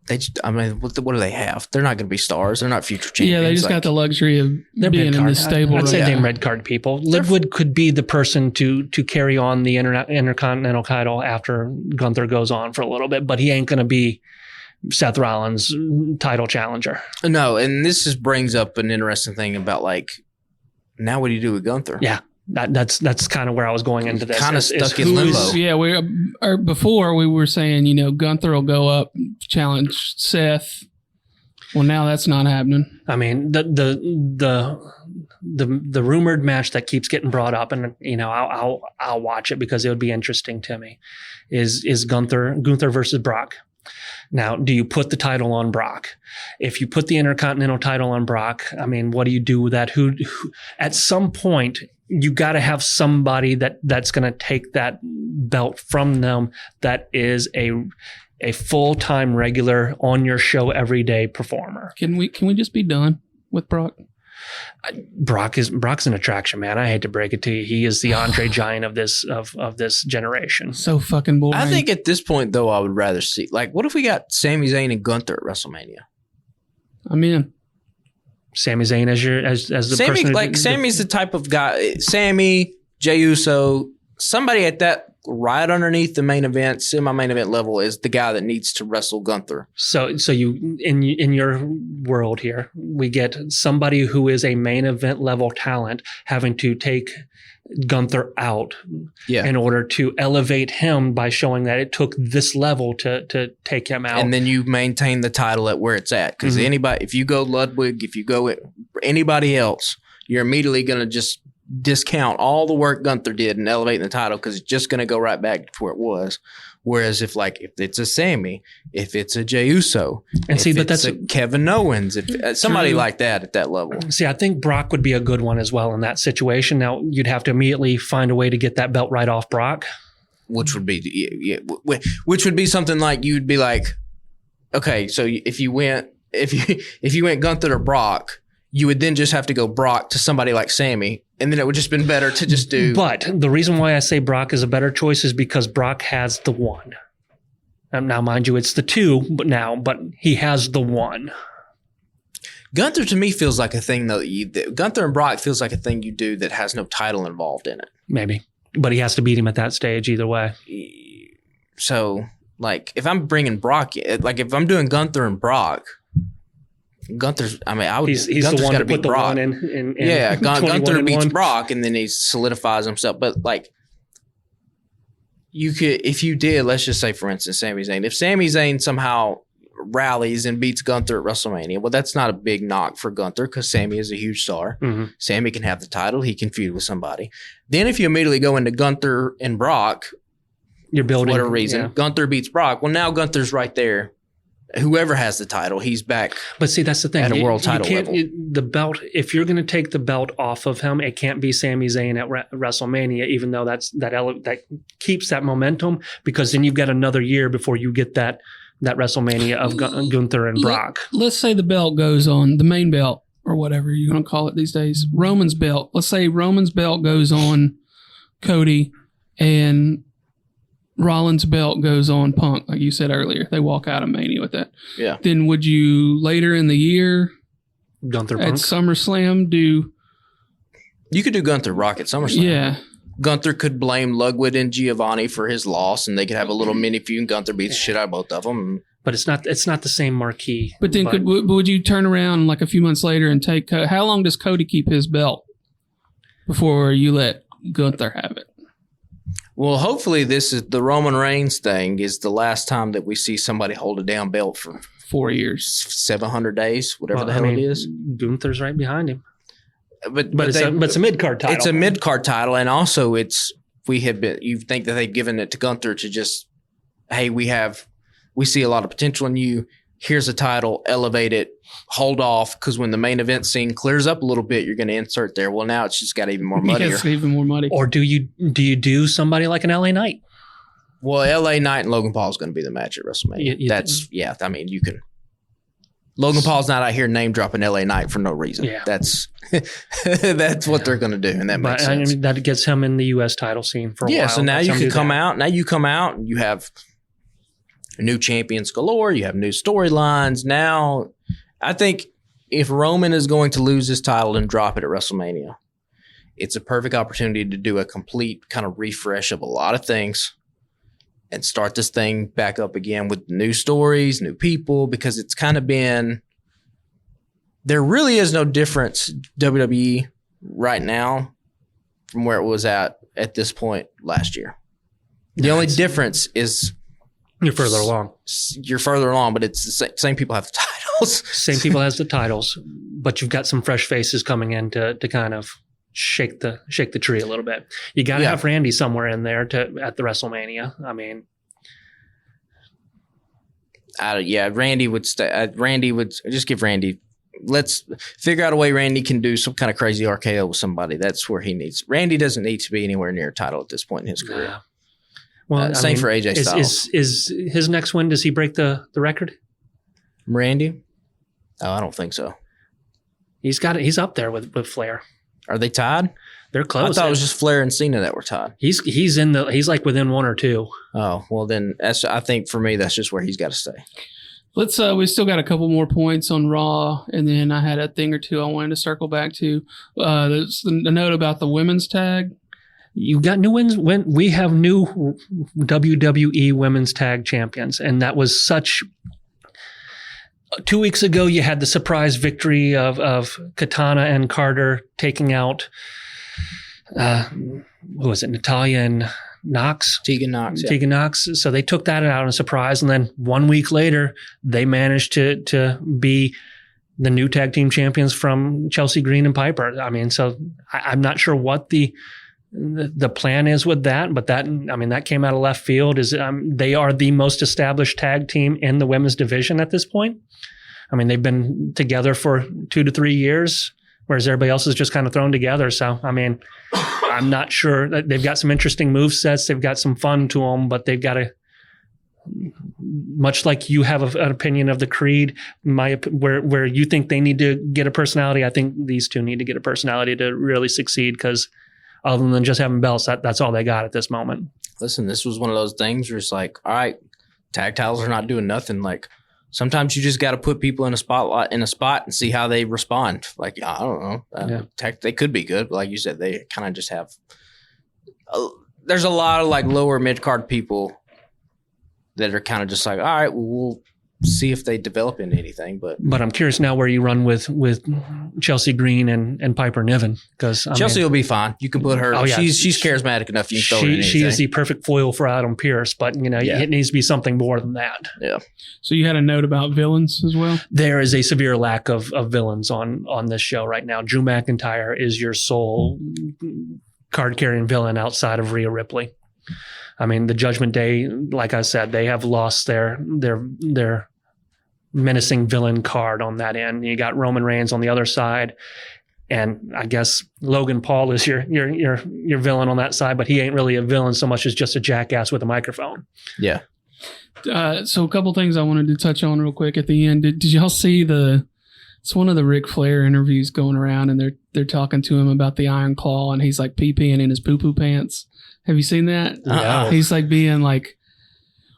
what do they have? They're not going to be stars. They're not future champions. Yeah, they just got the luxury of being in this stable. I'd say name red card people. Ludwig could be the person to carry on the Intercontinental title after Gunther goes on for a little bit, but he ain't going to be Seth Rollins' title challenger. No, and this brings up an interesting thing about like, now what do you do with Gunther? Yeah. That's kind of where I was going into this. Kind of stuck in limbo. Yeah, before we were saying, Gunther will go up, challenge Seth. Well, now that's not happening. I mean, the rumored match that keeps getting brought up, and I'll watch it because it would be interesting to me, is Gunther versus Brock. Now, do you put the title on Brock? If you put the Intercontinental title on Brock, I mean, what do you do with that? Who at some point, you got to have somebody that's going to take that belt from them that is a full-time regular on your show every day performer. Can we just be done with Brock? Brock's an attraction, man. I hate to break it to you. He is the Andre Giant of this generation. So fucking boring. I think at this point, though, I would rather see, like, what if we got Sami Zayn and Gunther at WrestleMania? I'm in. Sami Zayn as the person. Like, Sami's the type of guy. Sami, Jey Uso, somebody at that right underneath the main event, semi-main event level is the guy that needs to wrestle Gunther. So you in your world here, we get somebody who is a main event level talent having to take Gunther out in order to elevate him by showing that it took this level to take him out. And then you maintain the title at where it's at. Because anybody, if you go Ludwig, if you go anybody else, you're immediately going to just discount all the work Gunther did in elevating the title because it's just going to go right back to where it was. Whereas if it's a Sami, if it's a Jey Uso, and see, but that's a Kevin Owens, if somebody like that at that level. See, I think Brock would be a good one as well in that situation. Now you'd have to immediately find a way to get that belt right off Brock, which would be which would be something like you'd be like, okay, so if you went Gunther to Brock, you would then just have to go Brock to somebody like Sami, and then it would just been better to just do. But the reason why I say Brock is a better choice is because Brock has the one. Now, mind you, it's the two, but he has the one. Gunther to me feels like a thing though. Gunther and Brock feels like a thing you do that has no title involved in it. Maybe, but he has to beat him at that stage either way. So, like, if I'm bringing Brock, like if I'm doing Gunther and Brock. Gunther's. I mean, he's Gunther's the one got to beat put the Brock. one in yeah, Gunther beats 1. Brock, and then he solidifies himself. But like, you could, if you did, let's just say, for instance, Sami Zayn. If Sami Zayn somehow rallies and beats Gunther at WrestleMania, well, that's not a big knock for Gunther because Sami is a huge star. Mm-hmm. Sami can have the title; he can feud with somebody. Then, if you immediately go into Gunther and Brock, you're building for whatever reason. Gunther beats Brock. Well, now Gunther's right there. Whoever has the title, he's back. But see, that's the thing. At a world title level. The belt, if you're going to take the belt off of him, it can't be Sami Zayn at WrestleMania, even though that keeps that momentum, because then you've got another year before you get that WrestleMania of Gunther and Brock. Let's say the belt goes on, the main belt, or whatever you're going to call it these days, Roman's belt. Let's say Roman's belt goes on Cody and Rollins' belt goes on Punk, like you said earlier. They walk out of Mania with that. Yeah. Then would you later in the year Gunther at Punk? SummerSlam do? You could do Gunther Rock at SummerSlam. Yeah. Gunther could blame Ludwig and Giovanni for his loss, and they could have a little mini feud. And Gunther beats the shit out of both of them. But it's not the same marquee. But then would you turn around like a few months later and take? How long does Cody keep his belt before you let Gunther have it? Well, hopefully this is the Roman Reigns thing is the last time that we see somebody hold a down belt for 4 years, 700 days, whatever the hell it is. Gunther's right behind him. But it's a mid-card title. It's a mid-card title, and also you think that they've given it to Gunther to just, hey, we see a lot of potential in you. Here's a title, elevate it, hold off, because when the main event scene clears up a little bit, you're going to insert there. Well, now it's just got even more muddier. It's even more muddy. Or do you do somebody like an LA Knight? Well, LA Knight and Logan Paul is going to be the match at WrestleMania. I mean, you can. Logan Paul's not out here name dropping LA Knight for no reason. Yeah. That's what they're going to do, and that makes sense. I mean, that gets him in the U.S. title scene for a while. Yeah, so now you can come out. Now you come out and you have new champions galore. You have new storylines. Now, I think if Roman is going to lose his title and drop it at WrestleMania, it's a perfect opportunity to do a complete kind of refresh of a lot of things and start this thing back up again with new stories, new people, because it's kind of been – there really is no difference, WWE, right now from where it was at this point last year. The only difference is – you're further along. You're further along, but it's the same people have the titles. Same people has the titles, but you've got some fresh faces coming in to kind of shake the tree a little bit. You got to have Randy somewhere in there at the WrestleMania. I mean, Randy would stay. Randy would just give Randy. Let's figure out a way Randy can do some kind of crazy RKO with somebody. That's where he needs. Randy doesn't need to be anywhere near a title at this point in his career. Yeah. Well, same for AJ Styles. Is his next win? Does he break the record? Randy? Oh, I don't think so. He's up there with Flair. Are they tied? They're close. I thought it was just Flair and Cena that were tied. He's like within 1 or 2. Oh, well then I think for me that's just where he's got to stay. Let's we still got a couple more points on Raw, and then I had a thing or two I wanted to circle back to. There's a note about the women's tag. You got new wins. We have new WWE Women's Tag Champions, and that was such. 2 weeks ago, you had the surprise victory of Katana and Carter taking out. Who was it? Natalya and Knox? Tegan Knox. Yeah. Tegan Knox. So they took that out in a surprise. And then 1 week later, they managed to be the new tag team champions from Chelsea Green and Piper. I mean, so I'm not sure what the plan is with that, but that came out of left field. They are the most established tag team in the women's division at this point. I mean, they've been together for 2 to 3 years, whereas everybody else is just kind of thrown together. So, I mean, I'm not sure. They've got some interesting move sets. They've got some fun to them, but they've got to, much like you have an opinion of the Creed, where you think they need to get a personality, I think these two need to get a personality to really succeed, because other than just having belts, that's all they got at this moment. Listen, this was one of those things where it's like, all right, tag titles are not doing nothing. Like, sometimes you just got to put people in a spot and see how they respond. Like, I don't know. They could be good, but like you said, they kind of just have. There's a lot of like lower mid card people that are kind of just like, all right, well, we'll see if they develop into anything. But I'm curious now where you run with Chelsea Green and Piper Niven, because Chelsea will be fine. You can put her. Oh, yeah. She's charismatic enough. You can throw her in anything. She is the perfect foil for Adam Pearce, but it needs to be something more than that. Yeah. So you had a note about villains as well? There is a severe lack of villains on this show right now. Drew McIntyre is your sole card carrying villain outside of Rhea Ripley. I mean, the Judgment Day, like I said, they have lost their menacing villain card on that end. You got Roman Reigns on the other side, and I guess Logan Paul is your villain on that side, but he ain't really a villain so much as just a jackass with a microphone. Yeah. So a couple things I wanted to touch on real quick at the end. Did y'all see it's one of the Ric Flair interviews going around, and they're talking to him about the Iron Claw, and he's like pee-peeing in his poo-poo pants. Have you seen that? Uh-uh. He's like being like,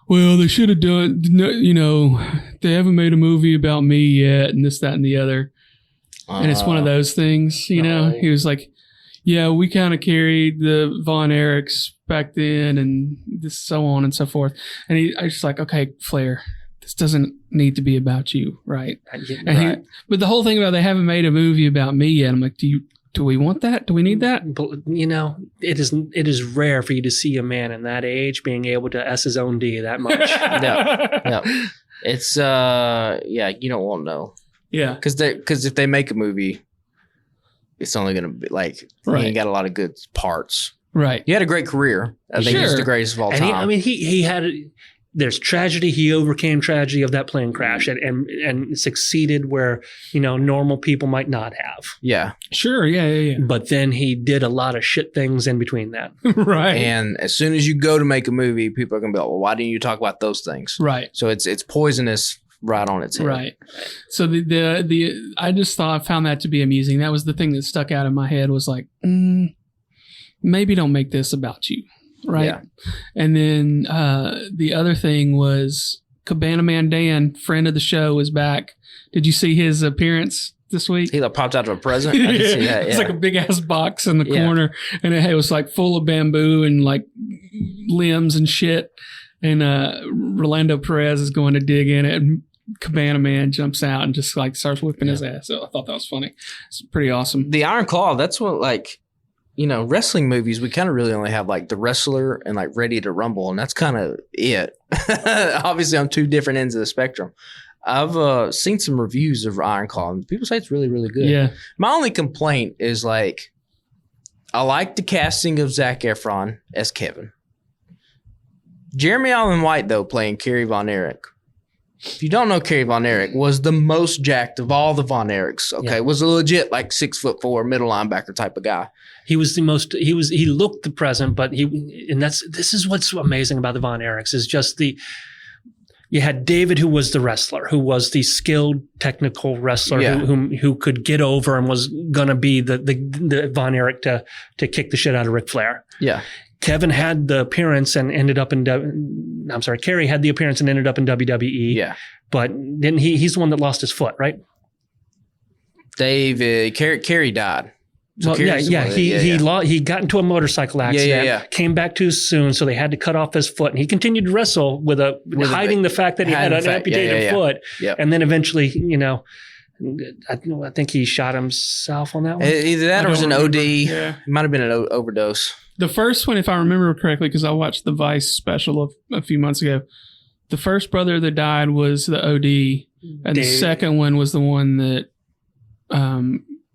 well, they should have done, they haven't made a movie about me yet, and this, that, and the other. And it's one of those things, know. He was like, yeah, we kind of carried the Von Erichs back then, and this, so on and so forth. And I was just like, okay, Flair, this doesn't need to be about you, right? Right. But the whole thing about they haven't made a movie about me yet, I'm like, do we want that? Do we need that? But, it is rare for you to see a man in that age being able to S his own D that much. Yeah. It's, you don't want to know. Yeah. Because if they make a movie, it's only going to be like, he ain't got a lot of good parts. Right. He had a great career. I think he's the greatest of all time. He had there's tragedy. He overcame tragedy of that plane crash and succeeded where, normal people might not have. Yeah. Sure. Yeah. But then he did a lot of shit things in between that. Right. And as soon as you go to make a movie, people are going to be like, well, why didn't you talk about those things? Right. So it's poisonous right on its head. Right. So the I just found that to be amusing. That was the thing that stuck out in my head was like, maybe don't make this about you. Right. Yeah. And then the other thing was Cabana Man Dan, friend of the show, is back. Did you see his appearance this week? He popped out of a present. I did see that. Yeah. It's like a big ass box in the corner, and it was like full of bamboo and like limbs and shit. And Rolando Perez is going to dig in it, and Cabana Man jumps out and just like starts whipping his ass. So I thought that was funny. It's pretty awesome. The Iron Claw, that's what like. Wrestling movies, we kind of really only have like the wrestler and like Ready to Rumble, and that's kind of it. Obviously, on two different ends of the spectrum. I've seen some reviews of Iron Claw, and people say it's really, really good. Yeah. My only complaint is like, I like the casting of Zac Efron as Kevin. Jeremy Allen White, though, playing Kerry Von Erich, if you don't know Kerry Von Erich, was the most jacked of all the Von Erichs. Okay, Yeah. was a legit like 6'4" middle linebacker type of guy. He was he looked the present, but this is what's amazing about the Von Erichs is just you had David, who was the wrestler, who was the skilled technical wrestler who could get over and was going to be the Von Erich to kick the shit out of Ric Flair. Yeah. Kevin had the appearance and ended up in Kerry had the appearance and ended up in WWE. Yeah. But then he's the one that lost his foot, right? Kerry died. So well, he got into a motorcycle accident, came back too soon, so they had to cut off his foot, and he continued to wrestle hiding the fact that he had an amputated foot, and then eventually, I think he shot himself on that one. Either that or it was an OD. Yeah. It might have been an overdose. The first one, if I remember correctly, because I watched the Vice special a few months ago, the first brother that died was the OD, and the second one was the one that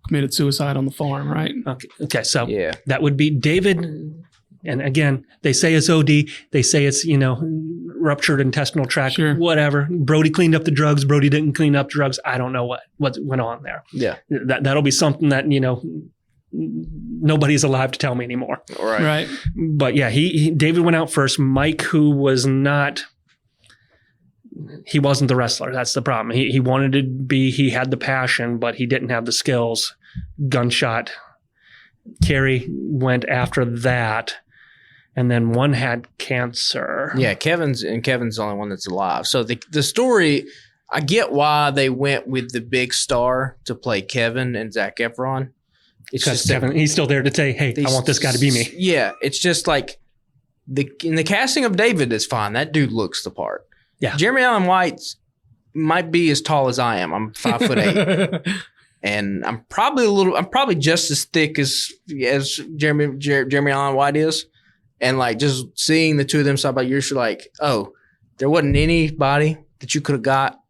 committed suicide on the farm, right? Okay, so that would be David. And again, they say it's OD. They say it's, ruptured intestinal tract, whatever. Brody cleaned up the drugs. Brody didn't clean up drugs. I don't know what went on there. Yeah. That'll be something that, nobody's alive to tell me anymore. Right. But yeah, David went out first. Mike, who was he wasn't the wrestler. That's the problem. He wanted to be, he had the passion, but he didn't have the skills. Gunshot. Kerry went after that. And then one had cancer. Yeah, Kevin's the only one that's alive. So the story, I get why they went with the big star to play Kevin and Zac Efron. It's just Kevin, he's still there to say, hey, I want this guy to be me. Yeah, it's just like in the casting of David is fine. That dude looks the part. Yeah. Jeremy Allen White might be as tall as I am. I'm 5'8". And I'm probably just as thick as Jeremy Allen White is. And like just seeing the two of them side by yours, you're like, oh, there wasn't anybody that you could have got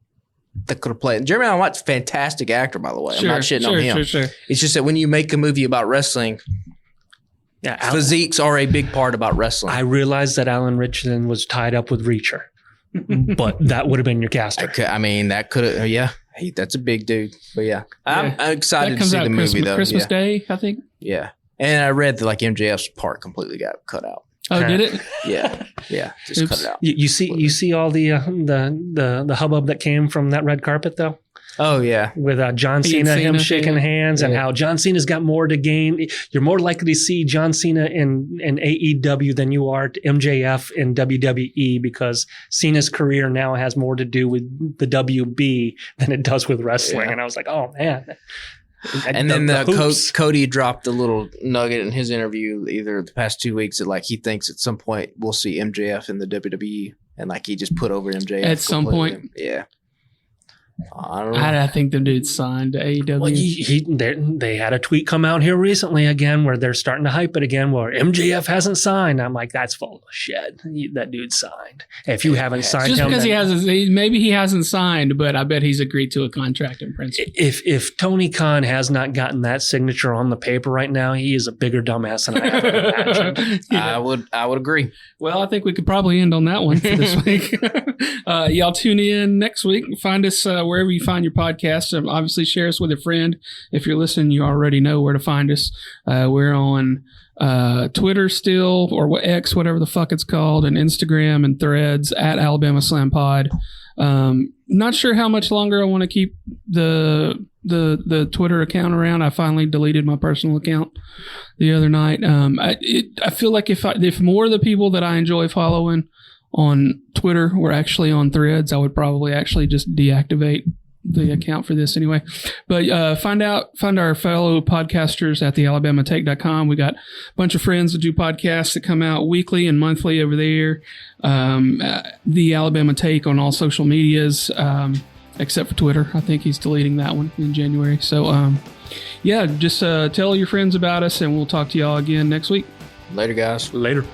that could have played. And Jeremy Allen White's a fantastic actor, by the way. I'm not shitting on him. Sure. It's just that when you make a movie about wrestling, physiques are a big part about wrestling. I realized that Alan Richardson was tied up with Reacher, but that would have been your caster. That could have, that's a big dude. But I'm excited to see the movie though. Christmas Day, I think. Yeah. And I read that like MJF's part completely got cut out. Oh, did it? Yeah. Just cut it out. You see all the hubbub that came from that red carpet though. Oh yeah, with John Cena, him shaking hands, and how John Cena's got more to gain. You're more likely to see John Cena in AEW than you are to MJF in WWE because Cena's career now has more to do with the WB than it does with wrestling. And I was like, oh man. And then Cody dropped a little nugget in his interview either the past 2 weeks that like he thinks at some point we'll see MJF in the WWE and like he just put over MJF at some point. Yeah. I don't know. I think the dude signed to AEW. Well, they had a tweet come out here recently again where they're starting to hype it again where MJF hasn't signed. I'm like, that's full of shit. That dude signed. If you haven't signed just him, because maybe he hasn't signed, but I bet he's agreed to a contract in principle. If Tony Khan has not gotten that signature on the paper right now, he is a bigger dumbass than I ever imagined. I would agree. Well, I think we could probably end on that one for this week. Y'all tune in next week. Find us wherever you find your podcast. Obviously, share us with a friend. If you're listening, you already know where to find us. We're on Twitter still, or X, whatever the fuck it's called, and Instagram and Threads at Alabama Slam Pod. Not sure how much longer I want to keep the Twitter account around. I finally deleted my personal account the other night. I feel like if more of the people that I enjoy following on Twitter were actually on Threads, I would probably actually just deactivate the account for this anyway. But find our fellow podcasters at thealabamatake.com. We got a bunch of friends that do podcasts that come out weekly and monthly over there. The Alabama Take on all social medias, except for Twitter. I think he's deleting that one in January. So just tell your friends about us, and we'll talk to y'all again next week. Later, guys. Later.